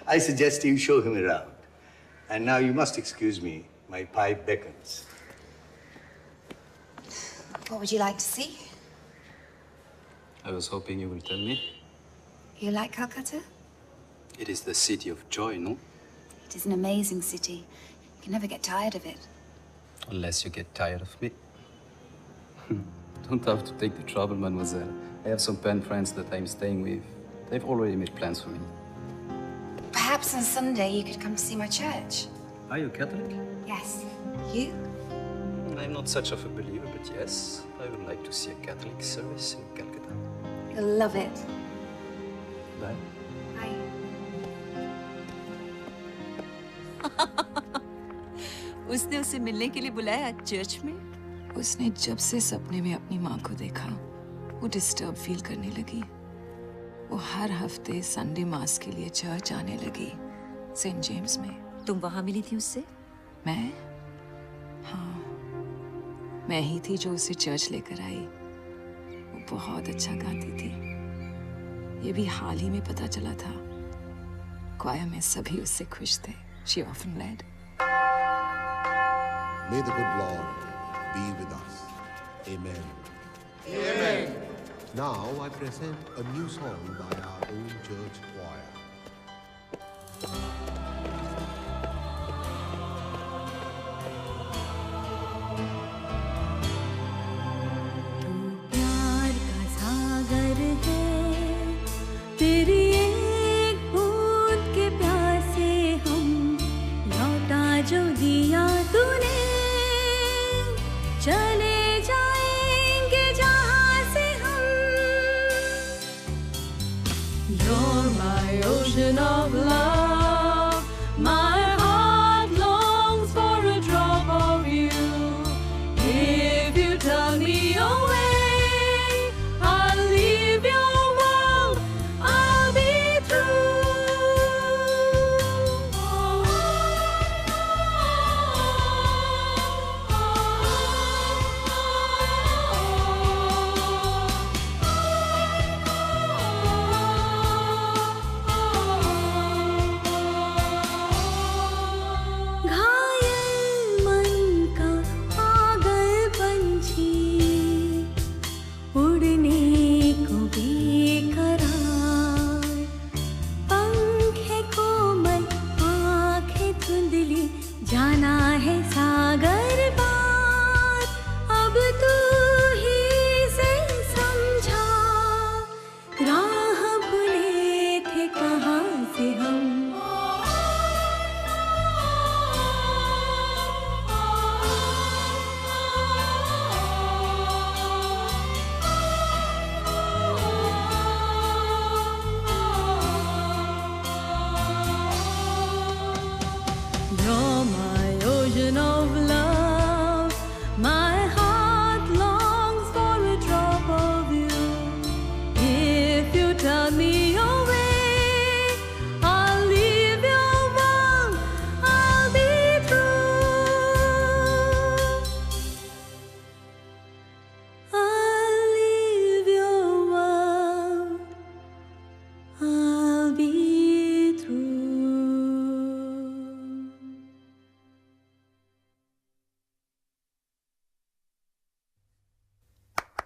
I suggest you show him around. And now you must excuse me. My pipe beckons. What would you like to see? I was hoping you will tell me. You like Calcutta? It is the city of joy, no? It is an amazing city. You can never get tired of it. Unless you get tired of me. Don't have to take the trouble, mademoiselle. I have some pen friends that I'm staying with. They've already made plans for me. Perhaps on Sunday you could come to see my church. Are you Catholic? Yes. You? I'm not such of a believer, but yes, I would like to see a Catholic service in Calcutta. You'll love it. Bye. Bye. उसने उसे मिलने के लिए बुलाया चर्च में? उसने जब से सपने में अपनी माँ को देखा, वो डिस्टर्ब फील करने लगी। वो हर हफ्ते संडे मास के लिए चर्च आने लगी, सेंट जेम्स में। तुम वहां मिली थी उससे? मैं? हाँ, मैं ही थी जो उसे चर्च लेकर आई। वो बहुत अच्छा गाती थी। ये भी हाल ही में पता चला था। क्वायर में सभी उससे खुश थे। She often led. May the good Lord be with us. Amen. Amen. Now I present a new song by our own church choir. प्यार का सागर है तेरी एक बूंद के प्यासे हम लौटा जो दिया तूने चले जाएंगे जहां से हम You're my ocean of love my heart longs for a drop of you if you turn me away I'll leave your world I'll be घायल मन का पागल पंछी उड़ने को बेकरार पंख है कोमल आंखें धुंधली जाना है सागर पार अब तू ही से समझा राह भूले थे कहाँ से हम You're my ocean of love. My heart longs for a drop of you. If you turn me away, I'll leave your world. I'll be through. I'll leave your world. I'll be through.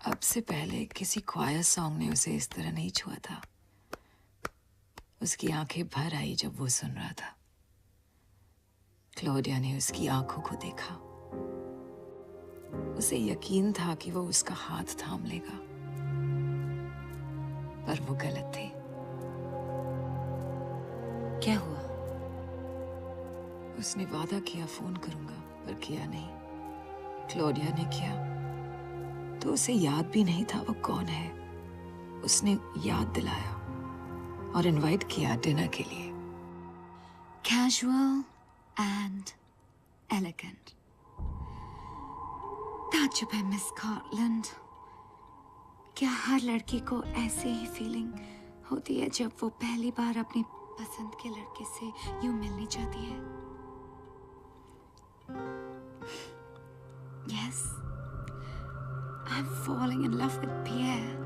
अब से पहले किसी क्वायर सॉन्ग ने उसे इस तरह नहीं छुआ था। उसकी आंखें भर आई जब वो सुन रहा था। क्लोडिया ने उसकी आंखों को देखा। उसे यकीन था कि वो उसका हाथ थाम लेगा, पर वो गलत थे। क्या हुआ? उसने वादा किया फोन करूंगा, पर किया नहीं। क्लोडिया ने किया तो उसे याद भी नहीं था वो कौन है। उसने याद दिलाया और इनवाइट किया डिनर के लिए। Casual and elegant. ताज्जुब है मिस स्कॉटलैंड। क्या हर लड़की को ऐसे ही फीलिंग होती है जब वो पहली बार अपनी पसंद के लड़के से यूं मिलने जाती है? Yes, I'm falling in love with Pierre.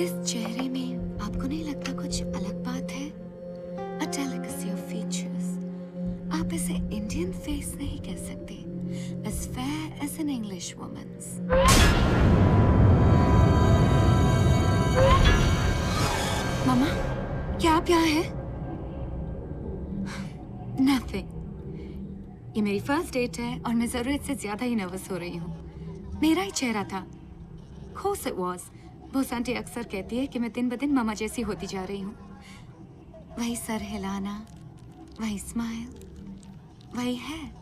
इस चेहरे में आपको नहीं लगता कुछ अलग बात है? A delicacy of features. आप इसे इंडियन फेस नहीं कह सकते, as fair as an English woman's. मामा, क्या आप यहाँ हैं? Nothing. ये मेरी फर्स्ट डेट है और मैं जरूरत से ज्यादा ही नर्वस हो रही हूँ। मेरा ही चेहरा था। Course it was. वो आंटी अक्सर कहती है कि मैं दिन ब दिन मामा जैसी होती जा रही हूँ। वही सर हिलाना, वही स्माइल, वही है।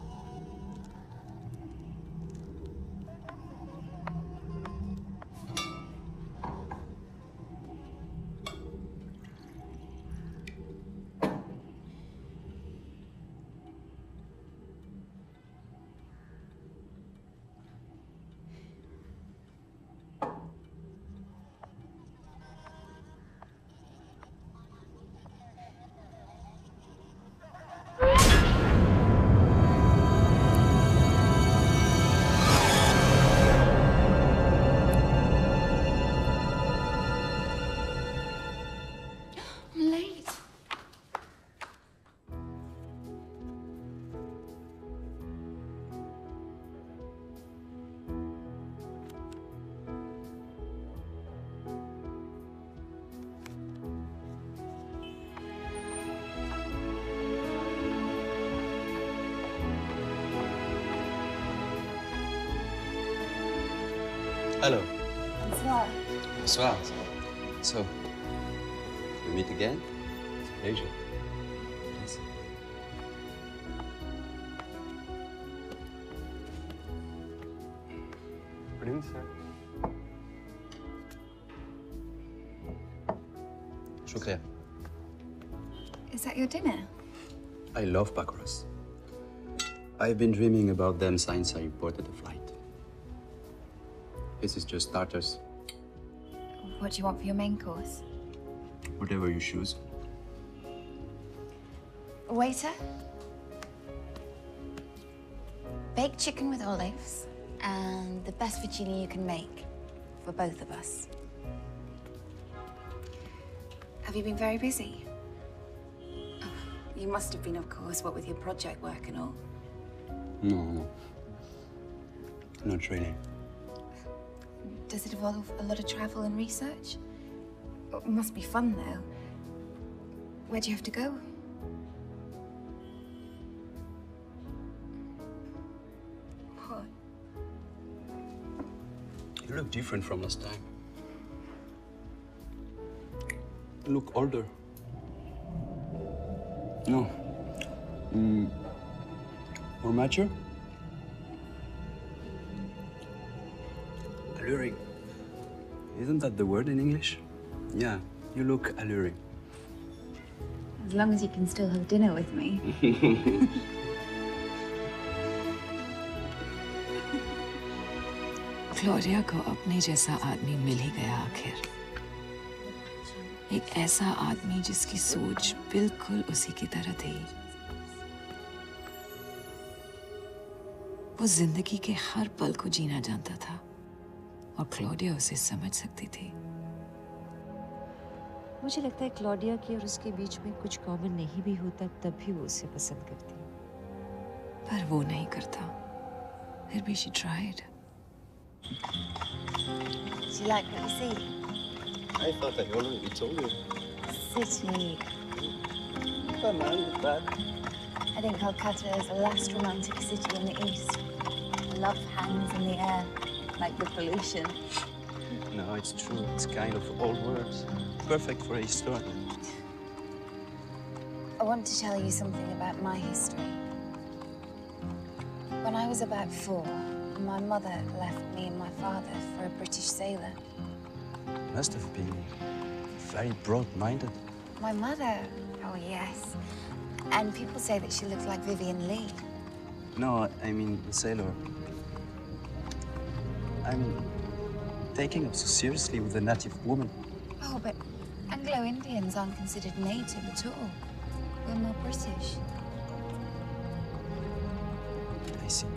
Hello. Bonsoir. Bonsoir. So, we meet again? It's a pleasure. Yes. Good evening, sir. Shukriya. Is that your dinner? I love pakoras. I've been dreaming about them since I boarded the flight. This is just starters. What do you want for your main course? Whatever you choose. Waiter? Baked chicken with olives and the best fettuccine you can make for both of us. Have you been very busy? Oh, you must have been, of course, what with your project work and all. No. Not really. Does it involve a lot of travel and research? It must be fun, though. Where do you have to go? What? You look different from last time. You look older. No. More mature? Alluring. Isn't that the word in English? Yeah, you look alluring. As long as you can still have dinner with me. क्लोरिया को अपने जैसा आदमी मिल ही गया आखिर। एक ऐसा आदमी जिसकी सोच बिल्कुल उसी की तरह थी। वो जिंदगी के हर पल को जीना जानता था और क्लोडिया उसे समझ सकती थी। मुझे लगता है क्लॉडिया की और उसके बीच में कुछ कॉमन नहीं भी होता तब भी वो उसे पसंद करती। पर वो नहीं करता। फिर भी she tried. Do you like what you see? I thought I already told you. City. Come on, bad. I think Calcutta is the last romantic city in the East. Love hangs in the air, like the pollution. No, it's true. It's kind of old words. Perfect for a historian. I want to tell you something about my history. When I was about 4, my mother left me and my father for a British sailor. Must have been very broad-minded. My mother? Oh, yes. And people say that she looks like Vivian Lee. No, I mean the sailor. I'm taking up so seriously with a native woman. Oh, but Anglo-Indians aren't considered native at all. We're more British. I see.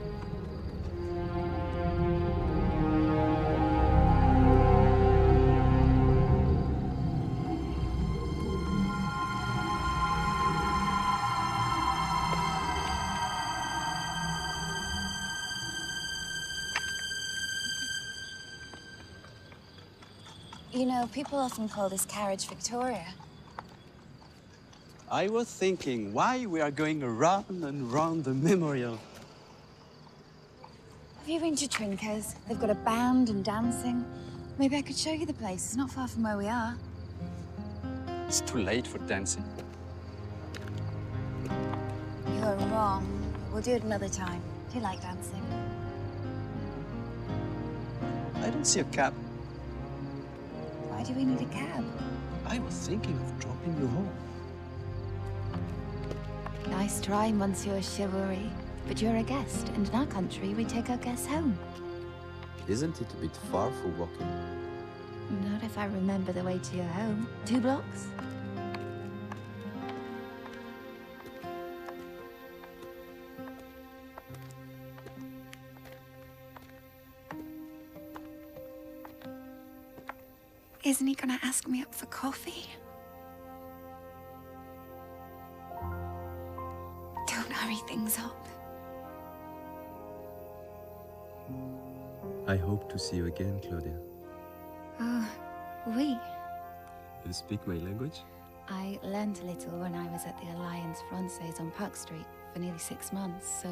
You know, people often call this carriage Victoria. I was thinking why we are going around and around the memorial. Have you been to Trinker's? They've got a band and dancing. Maybe I could show you the place. It's not far from where we are. It's too late for dancing. You're wrong. We'll do it another time. Do you like dancing? I don't see a cab. Why do we need a cab? I was thinking of dropping you home. Nice try, Monsieur Chivalry. But you're a guest, and in our country, we take our guests home. Isn't it a bit far for walking? Not if I remember the way to your home. 2 blocks? Isn't he gonna ask me up for coffee? Don't hurry things up. I hope to see you again, Claudia. Oh, oui. You speak my language? I learned a little when I was at the Alliance Francaise on Park Street for nearly 6 months, so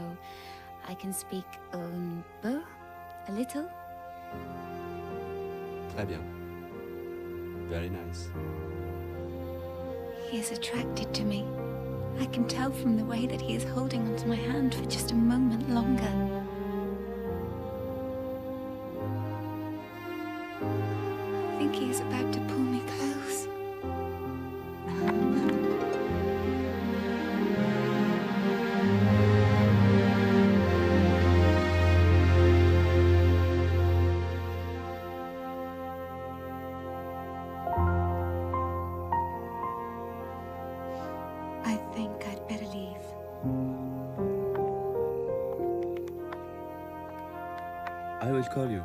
I can speak un peu, a little. Très bien. Very nice. He is attracted to me. I can tell from the way that he is holding onto my hand for just a moment longer. I think he is about to pull me close. I think I'd better leave. I will call you.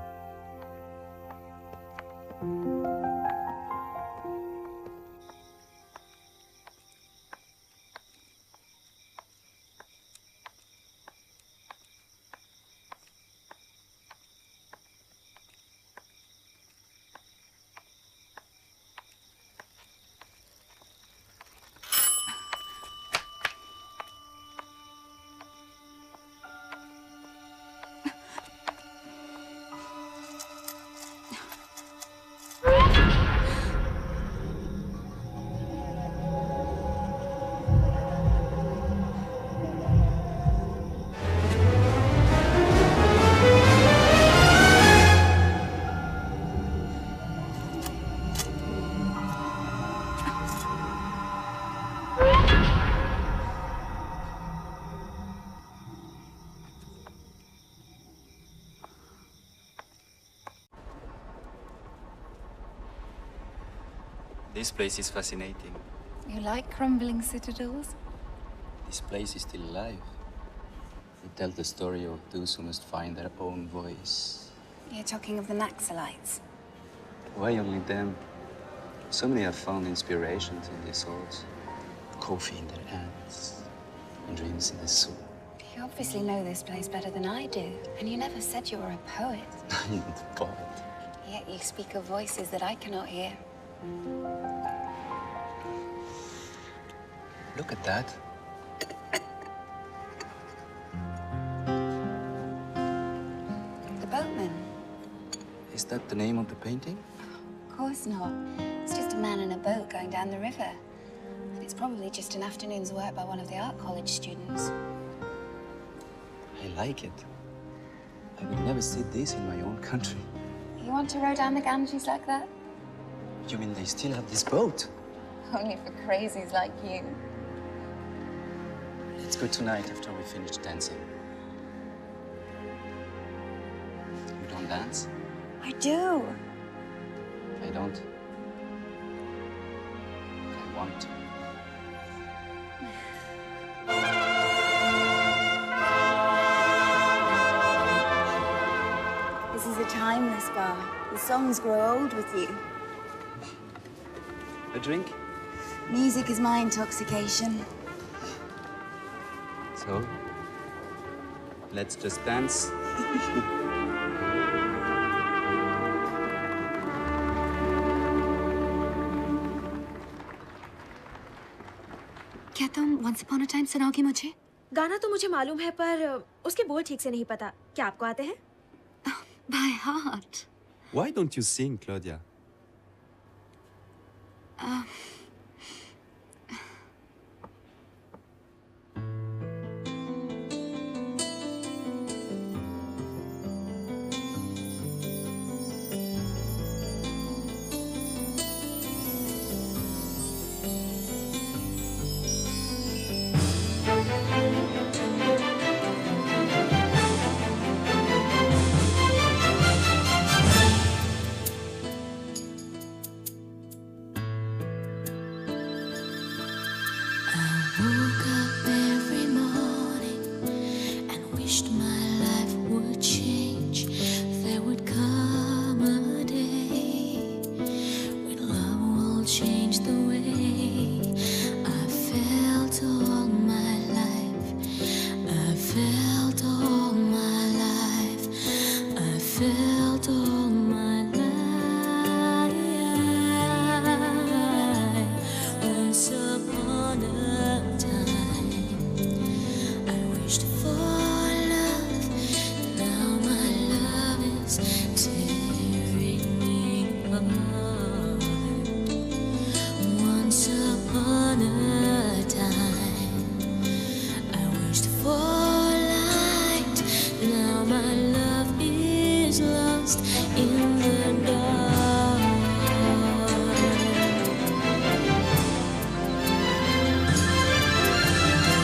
This place is fascinating. You like crumbling citadels? This place is still alive. It tells the story of those who must find their own voice. You're talking of the Naxalites. Why only them? So many have found inspirations in their souls. Coffee in their hands, and dreams in their soul. You obviously know this place better than I do, and you never said you were a poet. I'm not a poet. Yet you speak of voices that I cannot hear. Look at that. The boatman? Is that the name of the painting? Of course not. It's just a man in a boat going down the river. And it's probably just an afternoon's work by one of the art college students. I like it. I would never see this in my own country. You want to row down the Ganges like that? You mean they still have this boat? Only for crazies like you. Let's go tonight after we finish dancing. You don't dance? I do. I don't. I want to. This is a timeless bar. The songs grow old with you. A drink? Music is my intoxication. So, let's just dance. क्या तुम Once Upon a Time सुनाओगी मुझे? गाना तो मुझे मालूम है पर उसके बोल ठीक से नहीं पता। क्या आपको आते हैं? By heart. Why don't you sing, Claudia? my love is lost in the dark.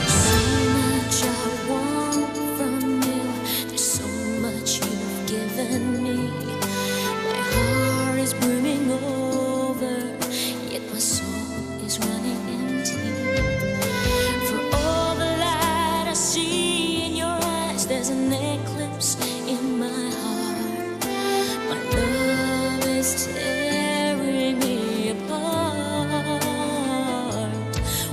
So much I want from you. There's so much you've given me. My heart is brimming over, yet my soul is running empty. For all the light I see in your eyes, there's an eclipse in my heart. My love is tearing me apart.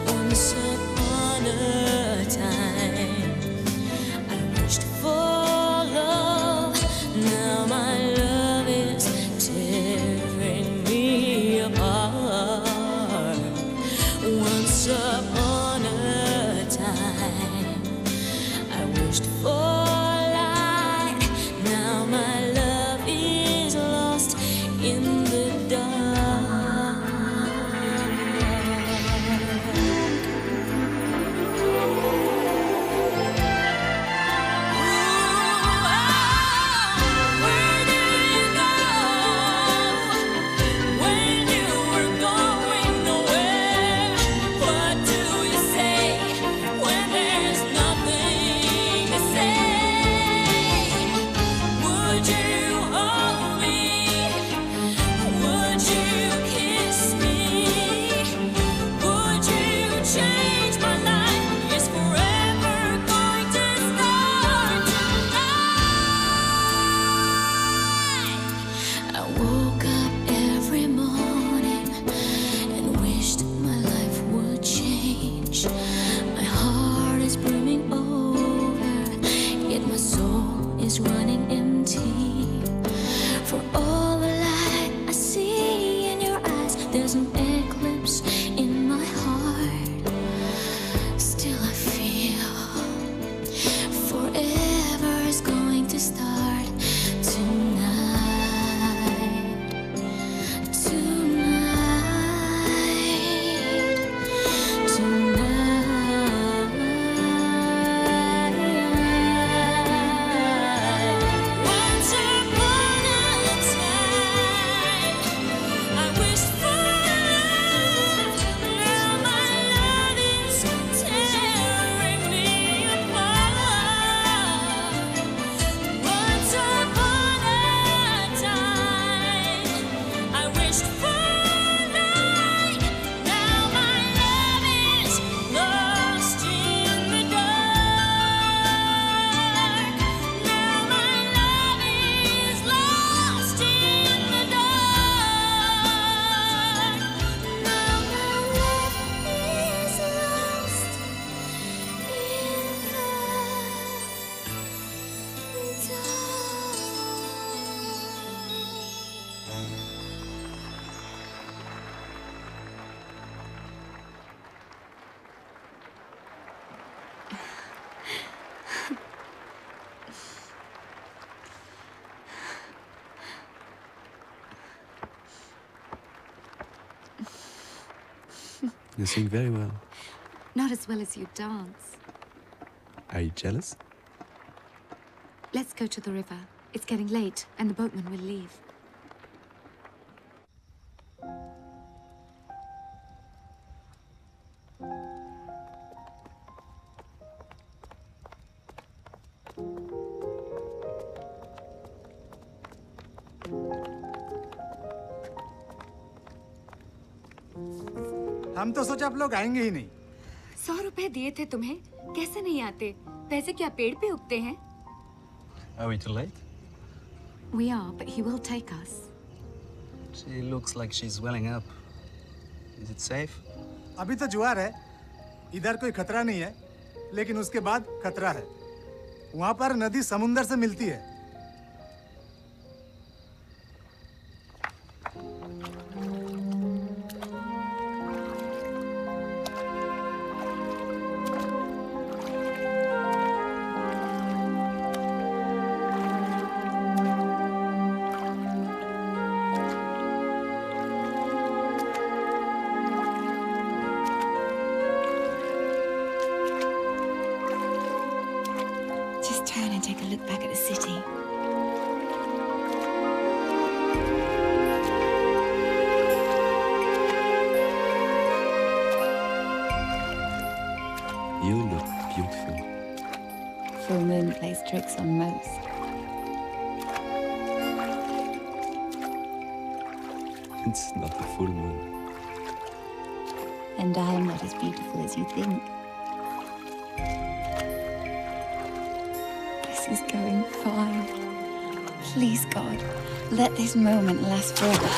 Once upon a time, I wished for love. Now my love is tearing me apart. Once upon a time, I wished for light. Now my love is lost in the dark. Where do you go when you were going nowhere? What do you say when there's nothing to say? Would you hold me? Would you kiss me? Would you change my life? Is forever going to start tonight? I woke up every morning and wished my life would change. My heart is brimming over, yet my soul is running empty. For all the light I see in your eyes, there's an eclipse in my heart. Still I feel forever is going to start tonight. Once upon a time, I wished for love. Now my love is tearing me apart. Once upon a time, I wished for light. Now my love is lost in the dark. Now my love is lost in the dark. Now my love is lost in You sing very well. Not as well as you dance. Are you jealous? Let's go to the river. It's getting late, and the boatman will leave. हम तो सोचा आप लोग आएंगे ही नहीं। 100 रुपए दिए थे तुम्हें, कैसे नहीं आते? पैसे क्या पेड़ पे उगते हैं? Are we too late? We are, but he will take us. She looks like she's welling up. Is it safe? अभी तो जुआर है, इधर कोई खतरा नहीं है, लेकिन उसके बाद खतरा है। वहाँ पर नदी समुंदर से मिलती है। Just turn and take a look back at the city. You look beautiful. Full moon plays tricks on most. It's not a full moon. And I am not as beautiful as you think. This is going fine. Please, God, let this moment last forever.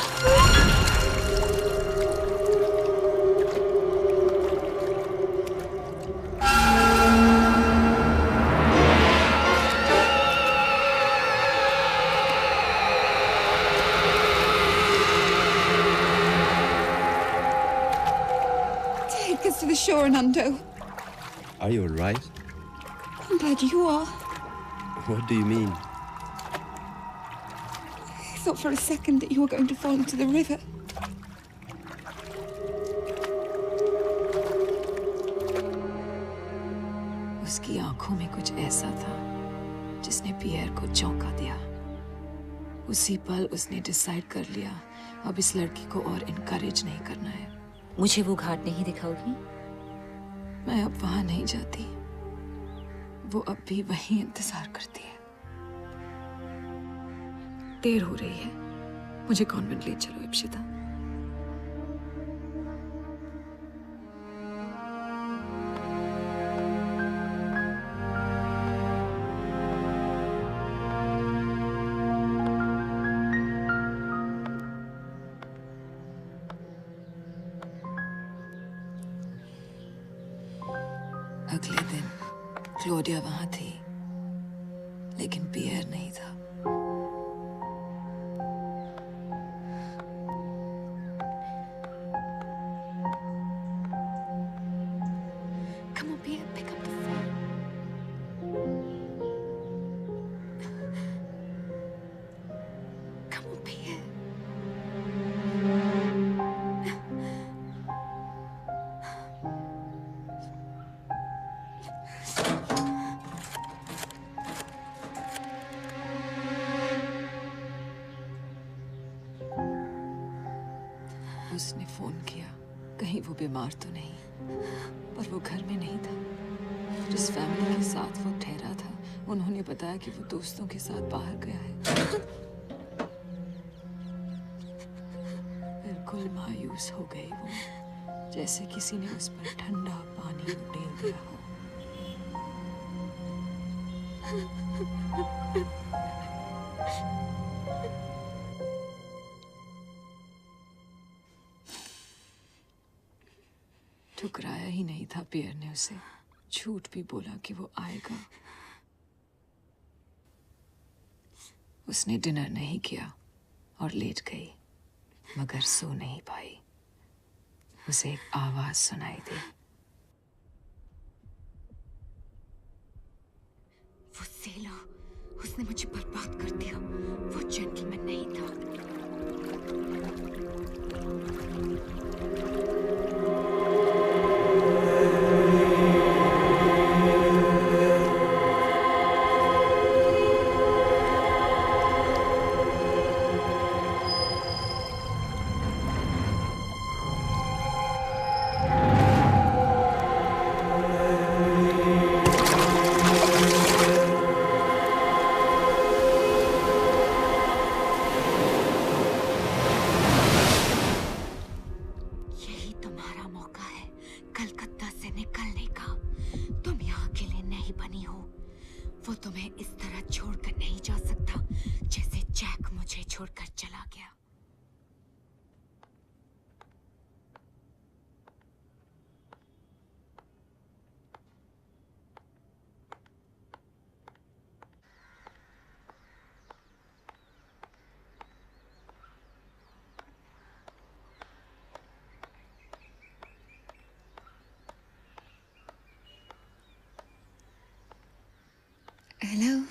Take us to the shore, Nando. Are you alright? I'm glad you are. What do you mean? I thought for a second that you were going to fall into the river. उसकी आंखों में कुछ ऐसा था जिसने पियर को चौंका दिया। उसी पल उसने डिसाइड कर लिया अब इस लड़की को और इनकरेज नहीं करना है। मुझे वो घाट नहीं दिखाओगी? मैं अब वहां नहीं जाती। वो अब भी वहीं इंतजार करती है। देर हो रही है, मुझे कॉन्वेंट ले चलो इप्शिता। अगले दिन क्लोडिया वहां थी, लेकिन पियर नहीं था। Come on, Pierre, pick up the phone. Come on, Pierre. उसने फोन किया, कहीं वो बीमार तो नहीं, पर वो घर में नहीं था। जिस फैमिली के साथ वो ठहरा था, उन्होंने बताया कि वो दोस्तों के साथ बाहर गया है। बिल्कुल मायूस हो गई वो, जैसे किसी ने उस पर ठंडा पानी उड़ेल दिया हो। ठुकराया ही नहीं था पियर ने उसे, झूठ भी बोला कि वो आएगा। उसने डिनर नहीं किया और लेट गई, मगर सो नहीं पाई। उसे एक आवाज सुनाई दी। वो सेलर, उसने मुझे बर्बाद कर दिया। वो जेंटलमैन नहीं था। वो तुम्हें इस तरह छोड़कर नहीं जा सकता जैसे जैक मुझे छोड़कर चला गया। Hello?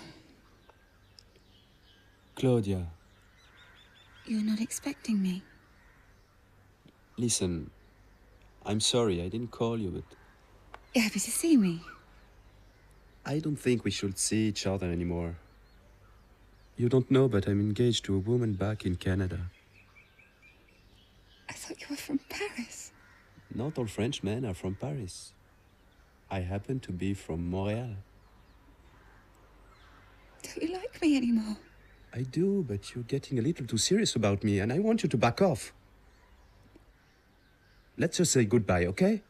Claudia, You're not expecting me. listen. I'm sorry I didn't call you, but You're happy to see me. I don't think we should see each other anymore. You don't know, but I'm engaged to a woman back in Canada. I thought you were from Paris. Not all French men are from Paris. I happen to be from Montreal. Don't you like me anymore? I do, but you're getting a little too serious about me, and I want you to back off. Let's just say goodbye, okay?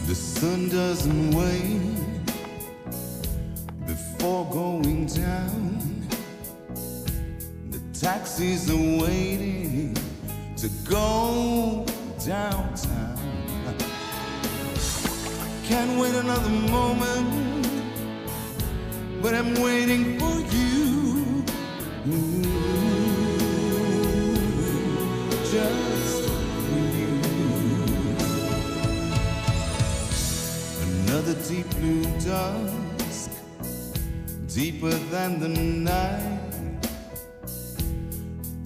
The sun doesn't wait before going down. The taxis are waiting to go downtown. Can't wait another moment, but I'm waiting for you. Just for you. Another deep blue dusk, deeper than the night,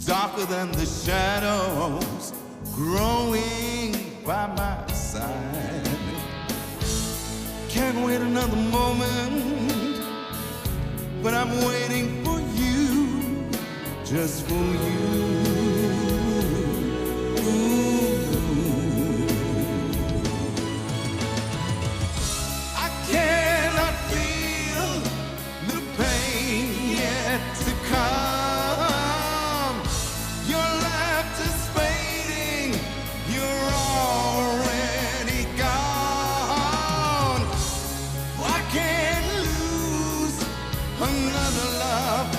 darker than the shadows growing by my side. Can't wait another moment, but I'm waiting for you, just for you. I cannot feel the pain yet to come. Your laughter's fading, you're already gone. I can't lose another love,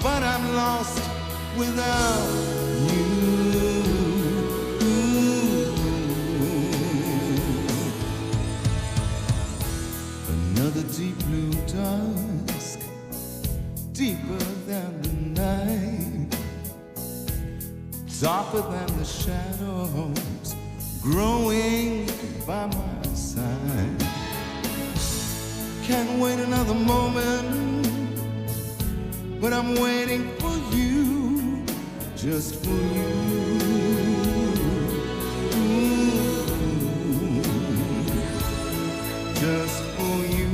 but I'm lost without you. Another deep blue dusk, deeper than the night, darker than the shadows growing by my side. Can't wait another moment, but I'm waiting for you, just for you. Just for you.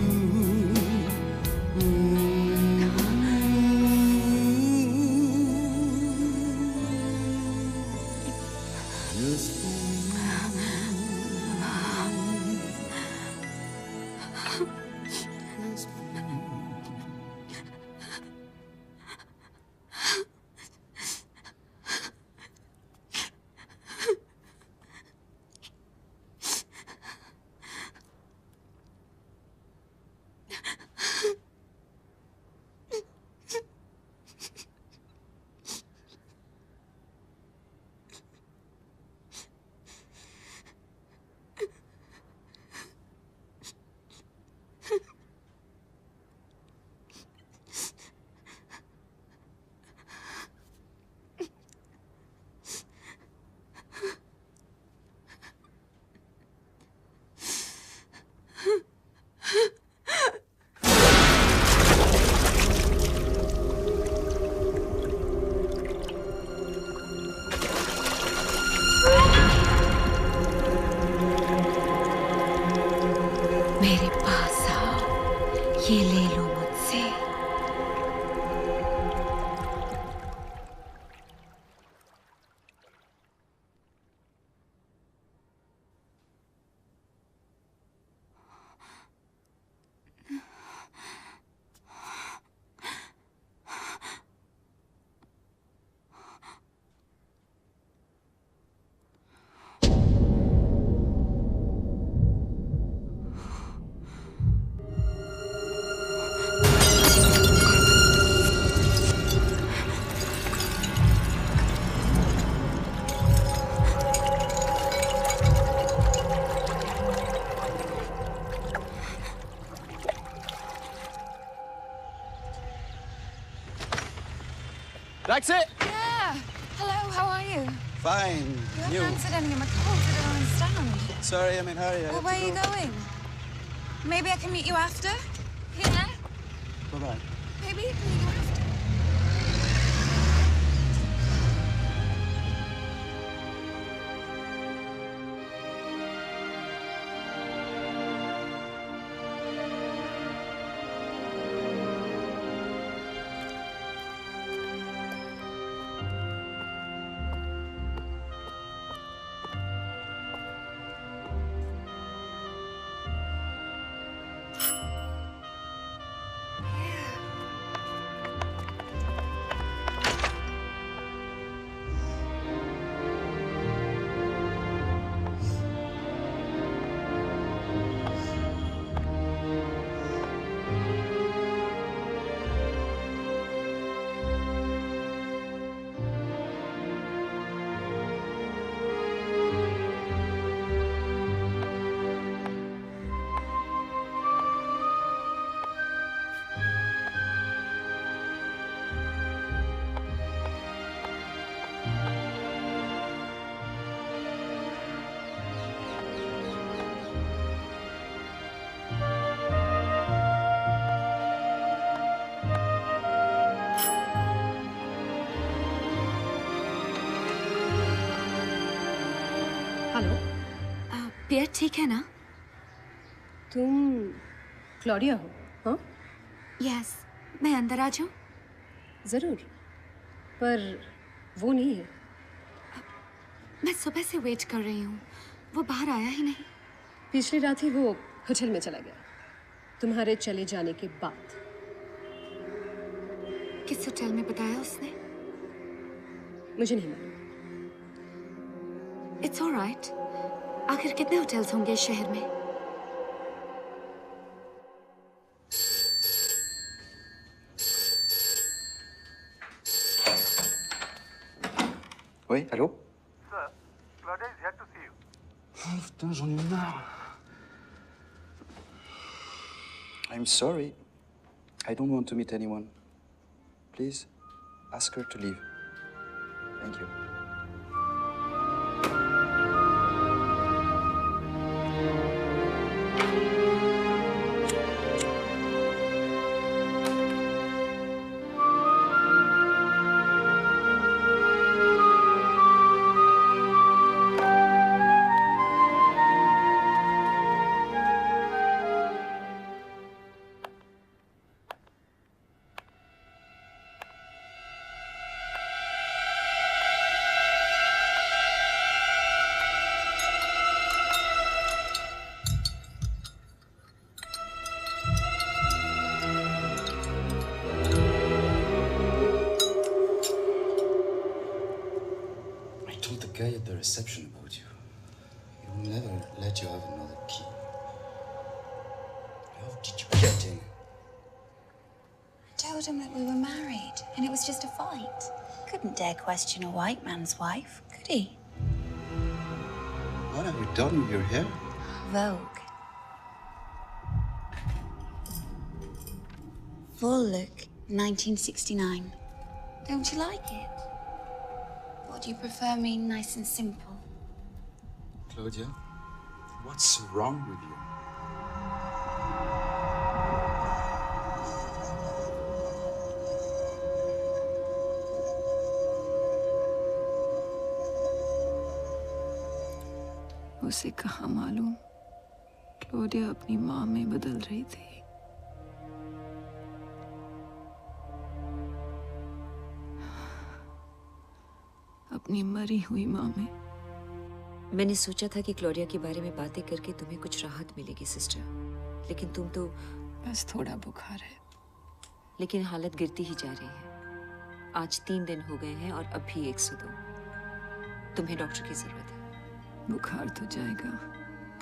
Just for मेरे पास आओ, ये ले लो मुझसे। That's it. Yeah. Hello, how are you? Fine. You haven't answered any of my calls. I don't understand. Sorry, I'm in a hurry. Well, where are you going? Maybe I can meet you after? Here? Bye-bye. Maybe I can meet you after. Hello पियर ठीक है ना? तुम क्लॉडिया हो? हाँ यस, मैं अंदर आ जाऊं? जरूर, पर वो नहीं है। मैं सुबह से वेट कर रही हूँ, वो बाहर आया ही नहीं। पिछली रात ही वो होटल में चला गया, तुम्हारे चले जाने के बाद। किस होटल में बताया उसने? मुझे नहीं मालूम। It's alright. आखिर कितने होटल्स होंगे इस शहर में? Oui, allô? Sir, Claudia is here to see you. Oh, putain, j'en ai marre. I'm sorry. I don't want to meet anyone. Please, ask her to leave. Thank you. Guy at the reception about you. He will never let you have another key. How did you get in? I told him that we were married and it was just a fight. Couldn't dare question a white man's wife, could he? What have you done with your hair? Vogue. Full look, 1969. Don't you like it? Or do you prefer me nice and simple? Claudia, what's wrong with you? उसे कहाँ मालूम क्लोडिया अपनी माँ में बदल रही थी। अपनी मरी हुई माँ में। मैंने सोचा था कि क्लोडिया के बारे में बातें करके तुम्हें कुछ राहत मिलेगी सिस्टर, लेकिन तुम तो बस थोड़ा बुखार है। लेकिन हालत गिरती ही जा रही है। आज 3 दिन हो गए हैं और अब भी 102। तुम्हें डॉक्टर की जरूरत है। बुखार तो जाएगा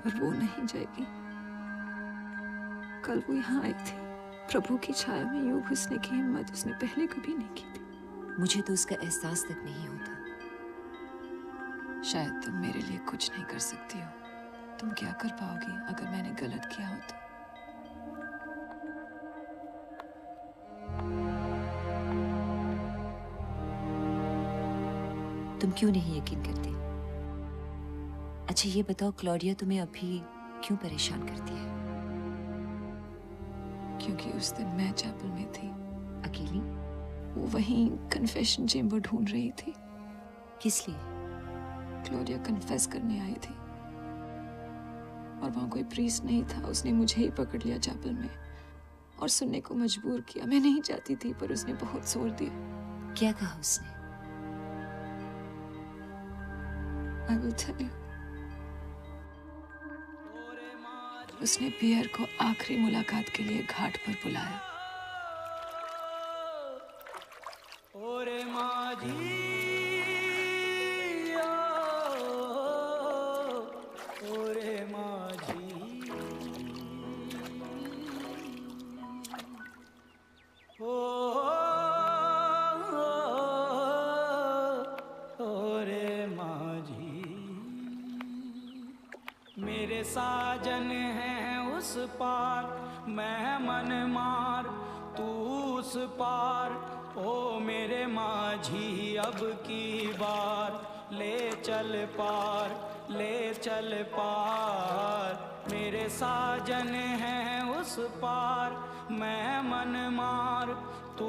पर वो नहीं जाएगी। कल वो यहाँ आई थी, प्रभु की छाया में यूं घुसने की हिम्मत उसने पहले कभी नहीं की थी। मुझे तो उसका एहसास तक नहीं होता। शायद तुम मेरे लिए कुछ नहीं कर सकती हो। तुम क्या कर पाओगी अगर मैंने गलत किया हो तो? तुम क्यों नहीं यकीन करती? अच्छा ये बताओ, क्लॉडिया तुम्हें अभी क्यों परेशान करती है? क्योंकि उस दिन मैं चैपल में थी। अकेली? वो वहीं कन्फेशन चेंबर ढूंढ रही थी। किस लिए? क्लोडिया कन्फेस करने आई थी और वहां कोई प्रीस्ट नहीं था। उसने मुझे ही पकड़ लिया चैपल में और सुनने को मजबूर किया। मैं नहीं चाहती थी पर उसने बहुत जोर दिया। क्या कहा उसने? I will tell you. उसने पियर को आखिरी मुलाकात के लिए घाट पर बुलाया। मेरे साजन है उस पार, मैं मन मार तू उस पार। ओ मेरे माझी अब की बार, ले चल पार, ले चल पार। मेरे साजन है उस पार, मैं मन मार तू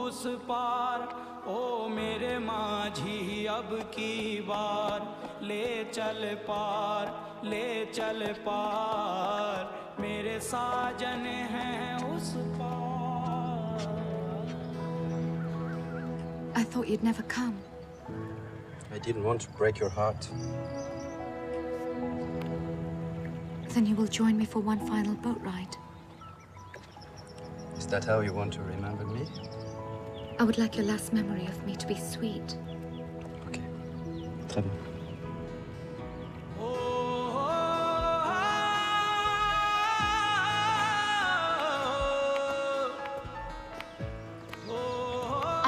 उस पार, ओ मेरे माझी अब की बार ले चल पार, ले चल पार, मेरे साजन हैं उस पार। I thought you'd never come. I didn't want to break your heart. Then you will join me for one final boat ride. Is that how you want to remember me? I would like your last memory of me to be sweet. Très bien.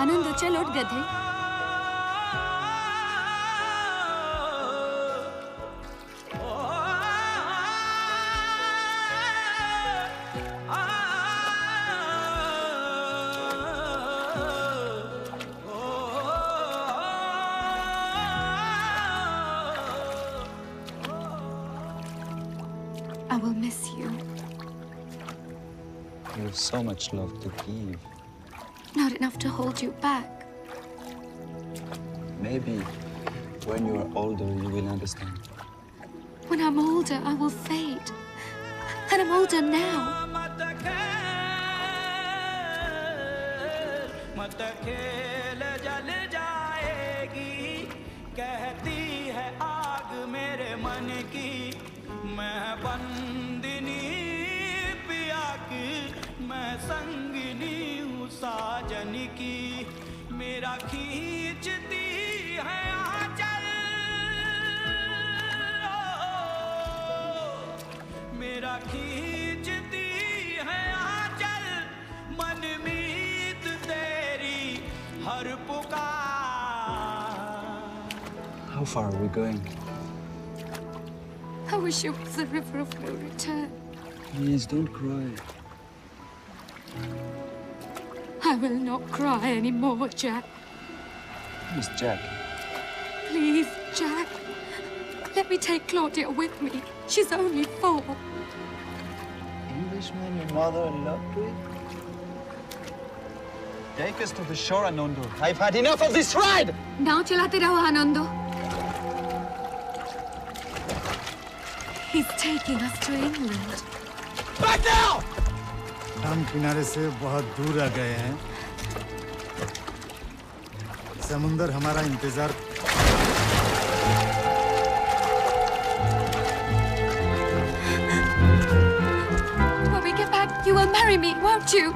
आनंद चल उठ गधे। I will miss you. You have so much love to give. Not enough to hold you back. Maybe when you are older, you will understand. When I'm older, I will fade. And I'm older now. मत खेल जल जाएगी, कहती है आग मेरे मन की, मैं बंदिनी पिया की, मैं संगिनी हूँ साजन की, मेरा खींचती है आंचल, मेरा खींचती है आंचल, मनमीत तेरी हर पुकार। How far are we going? I wish it was the river of no return. Please don't cry. I will not cry anymore, Jack. Who's Jack? Please, Jack. Let me take Claudia with me. She's only 4. Englishman your mother-in-law with? Take us to the shore, Anando. I've had enough of this ride! Now chalate raho, Anando. He's taking us to England. Back now! हम किनारे से बहुत दूर आ गए हैं। समुंदर हमारा इंतजार। When we get back, you will marry me, won't you?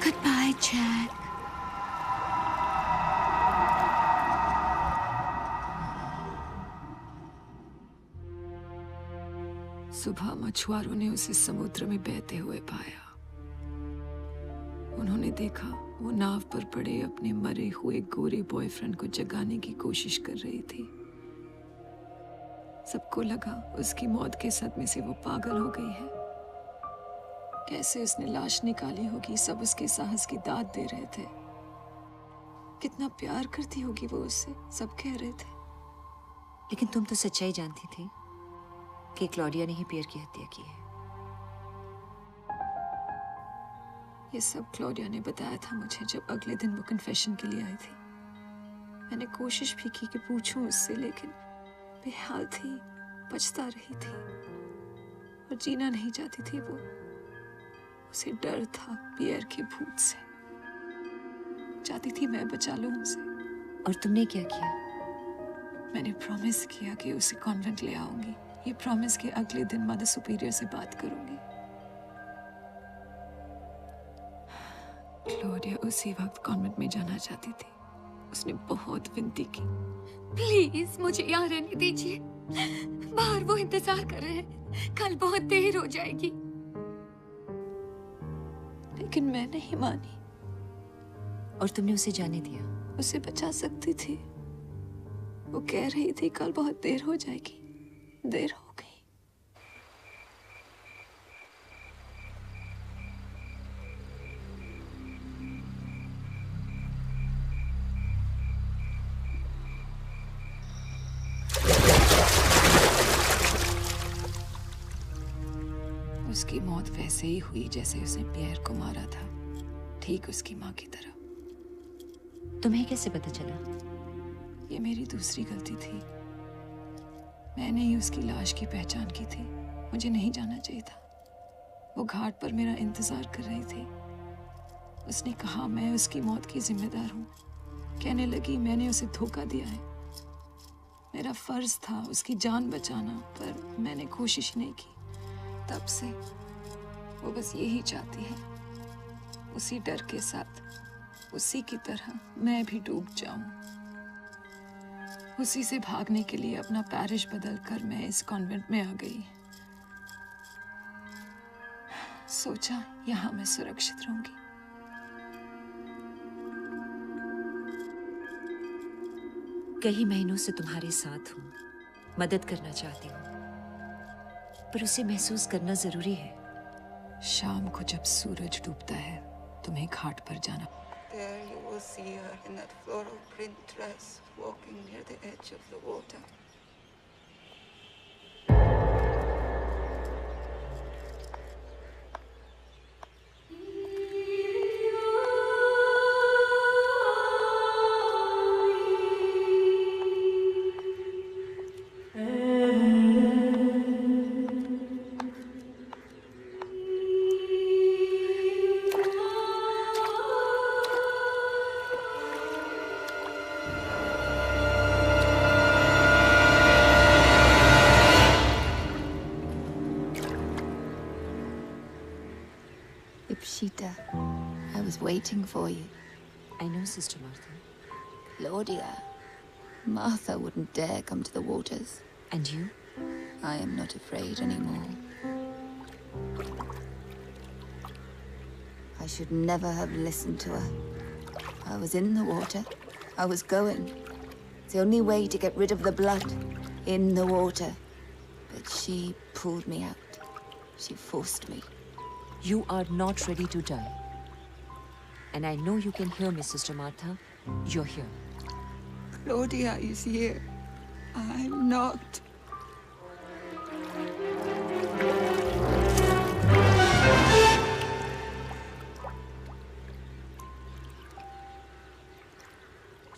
Goodbye, Jack. सुबह मछुआरों ने उसे समुद्र में बहते हुए पाया। उन्होंने देखा वो नाव पर पड़े अपने मरे हुए गोरे बॉयफ्रेंड को जगाने की कोशिश कर रही थी। सबको लगा उसकी मौत के सदमे से वो पागल हो गई है। कैसे उसने लाश निकाली होगी, सब उसके साहस की दाद दे रहे थे। कितना प्यार करती होगी वो उससे, सब कह रहे थे। लेकिन तुम तो सच्चाई जानती थी कि क्लॉडिया ने ही पियर की हत्या की है। ये सब क्लॉडिया ने बताया था मुझे जब अगले दिन वो कन्फेशन के लिए आई थी। मैंने कोशिश भी की कि पूछूं उससे, लेकिन बेहाल थी, पछता रही थी और जीना नहीं चाहती थी वो। उसे डर था पियर के भूत से। चाहती थी मैं बचा लूं उसे। और तुमने क्या किया? मैंने प्रॉमिस किया कि उसे कॉन्वेंट ले आऊंगी। ये प्रॉमिस के अगले दिन मदर सुपीरियर से बात करूंगी। क्लोडिया उसी वक्त कॉन्वेंट में जाना चाहती थी। उसने बहुत विनती की। प्लीज मुझे यहाँ रहने दीजिए। बाहर वो इंतजार कर रहे हैं। कल बहुत देर हो जाएगी। लेकिन मैं नहीं मानी। और तुमने उसे जाने दिया? उसे बचा सकती थी। वो कह रही थी कल बहुत देर हो जाएगी। देर हो गई। उसकी मौत वैसे ही हुई जैसे उसने पियर को मारा था, ठीक उसकी माँ की तरह। तुम्हें कैसे पता चला? ये मेरी दूसरी गलती थी। मैंने ही उसकी लाश की पहचान की थी। मुझे नहीं जाना चाहिए था। वो घाट पर मेरा इंतजार कर रही थी। उसने कहा मैं उसकी मौत की जिम्मेदार हूँ। कहने लगी मैंने उसे धोखा दिया है। मेरा फर्ज था उसकी जान बचाना, पर मैंने कोशिश नहीं की। तब से वो बस यही चाहती है, उसी डर के साथ, उसी की तरह मैं भी डूब जाऊं। उसी से भागने के लिए अपना पैरिश बदलकर मैं इस कॉन्वेंट में आ गई। सोचा यहां मैं सुरक्षित रहूंगी। कई महीनों से तुम्हारे साथ हूँ, मदद करना चाहती हूँ, पर उसे महसूस करना जरूरी है। शाम को जब सूरज डूबता है तुम्हें घाट पर जाना। There you will see her in that floral print dress, walking near the edge of the water. Ipshita, I was waiting for you. I know, Sister Martha. Claudia, Martha wouldn't dare come to the waters. And you? I am not afraid anymore. I should never have listened to her. I was in the water. I was going. It's the only way to get rid of the blood. In the water. But she pulled me out. She forced me. You are not ready to die. And I know you can hear me, Sister Martha. You're here. Claudia is here. I'm not.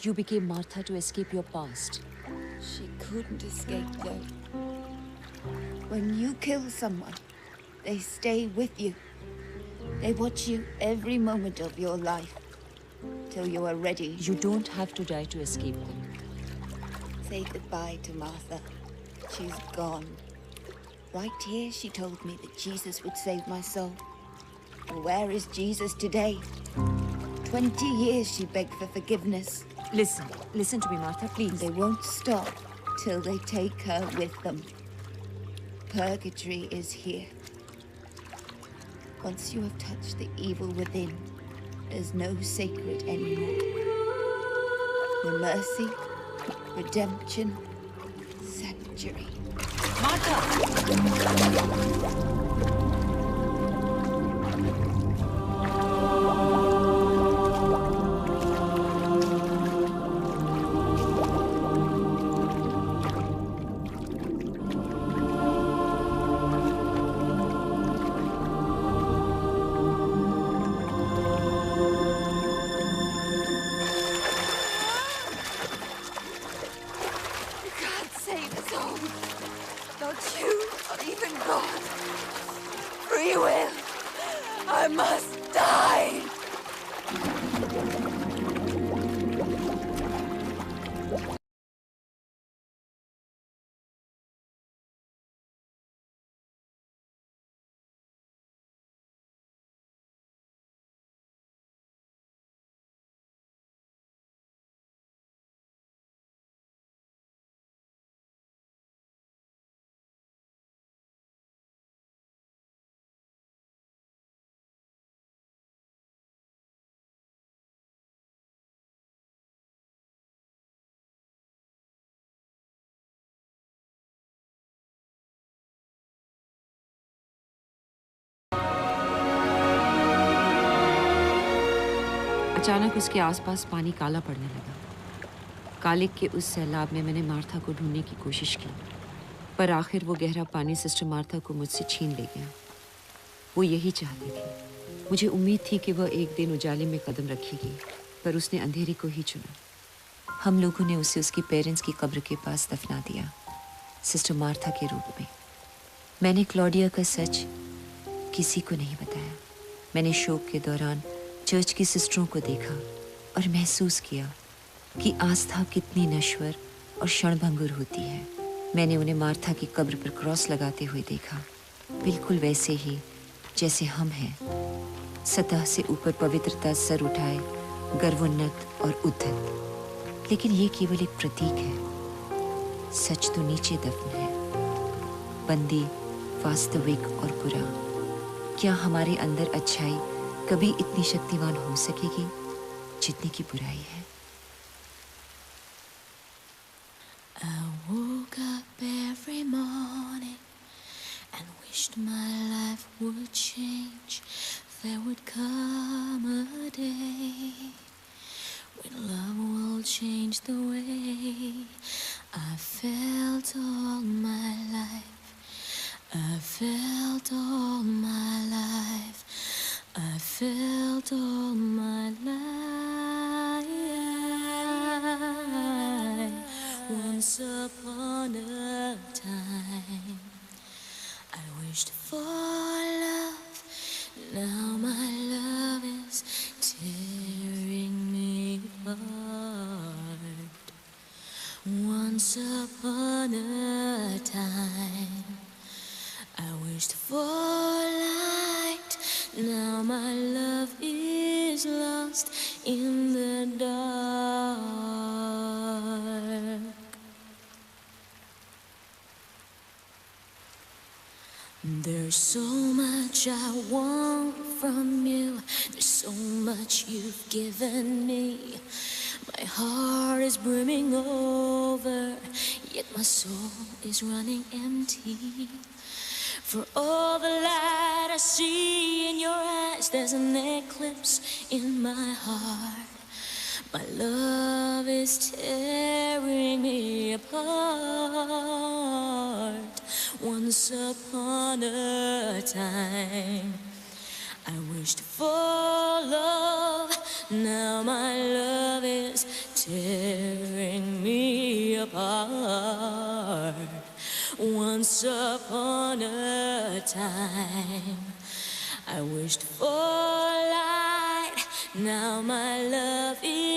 You became Martha to escape your past. She couldn't escape, though. When you kill someone, they stay with you. They watch you every moment of your life, till you are ready. You don't have to die to escape them. Say goodbye to Martha. She's gone. Right here, she told me that Jesus would save my soul. Well, where is Jesus today? 20 years she begged for forgiveness. Listen to me, Martha, please. They won't stop till they take her with them. Purgatory is here. Once you have touched the evil within, there's no sacred anymore. No mercy, redemption, sanctuary. Martha! अचानक उसके आसपास पानी काला पड़ने लगा। कालिक के उस सैलाब में मैंने मार्था को ढूंढने की कोशिश की, पर आखिर वो गहरा पानी सिस्टर मार्था को मुझसे छीन ले गया। वो यही चाहती थी। मुझे उम्मीद थी कि वह एक दिन उजाले में कदम रखेगी, पर उसने अंधेरे को ही चुना। हम लोगों ने उसे उसकी पेरेंट्स की कब्र के पास दफना दिया, सिस्टर मार्था के रूप में। मैंने क्लॉडिया का सच किसी को नहीं बताया। मैंने शोक के दौरान चर्च की सिस्टरों को देखा और महसूस किया कि आस्था कितनी नश्वर और क्षणभंगुर होती है। मैंने उन्हें मार्था की कब्र पर क्रॉस लगाते हुए देखा, बिल्कुल वैसे ही जैसे हम हैं, सतह से ऊपर पवित्रता सर उठाए, गर्वोन्नत और उद्धत। लेकिन ये केवल एक प्रतीक है, सच तो नीचे दफन है। बंदी, वास्तविक और बुरा। क्या हमारे अंदर अच्छाई कभी इतनी शक्तिवान हो सकेगी जितनी की बुराई है? I woke up every morning and wished my life would change. There would come a day when love will change the way I felt all my life. I felt all my life. I felt all my life. Once upon a time, I wished for love. Now my love is tearing me apart. Once upon a time, I wished for light. Now my love is lost in the dark. There's so much I want from you. There's so much you've given me. My heart is brimming over, yet my soul is running empty. For all the light I see in your eyes, there's an eclipse in my heart. My love is tearing me apart. Once upon a time, I wished for love. Now my love is tearing me apart. Once upon a time, I wished for light. Now my love is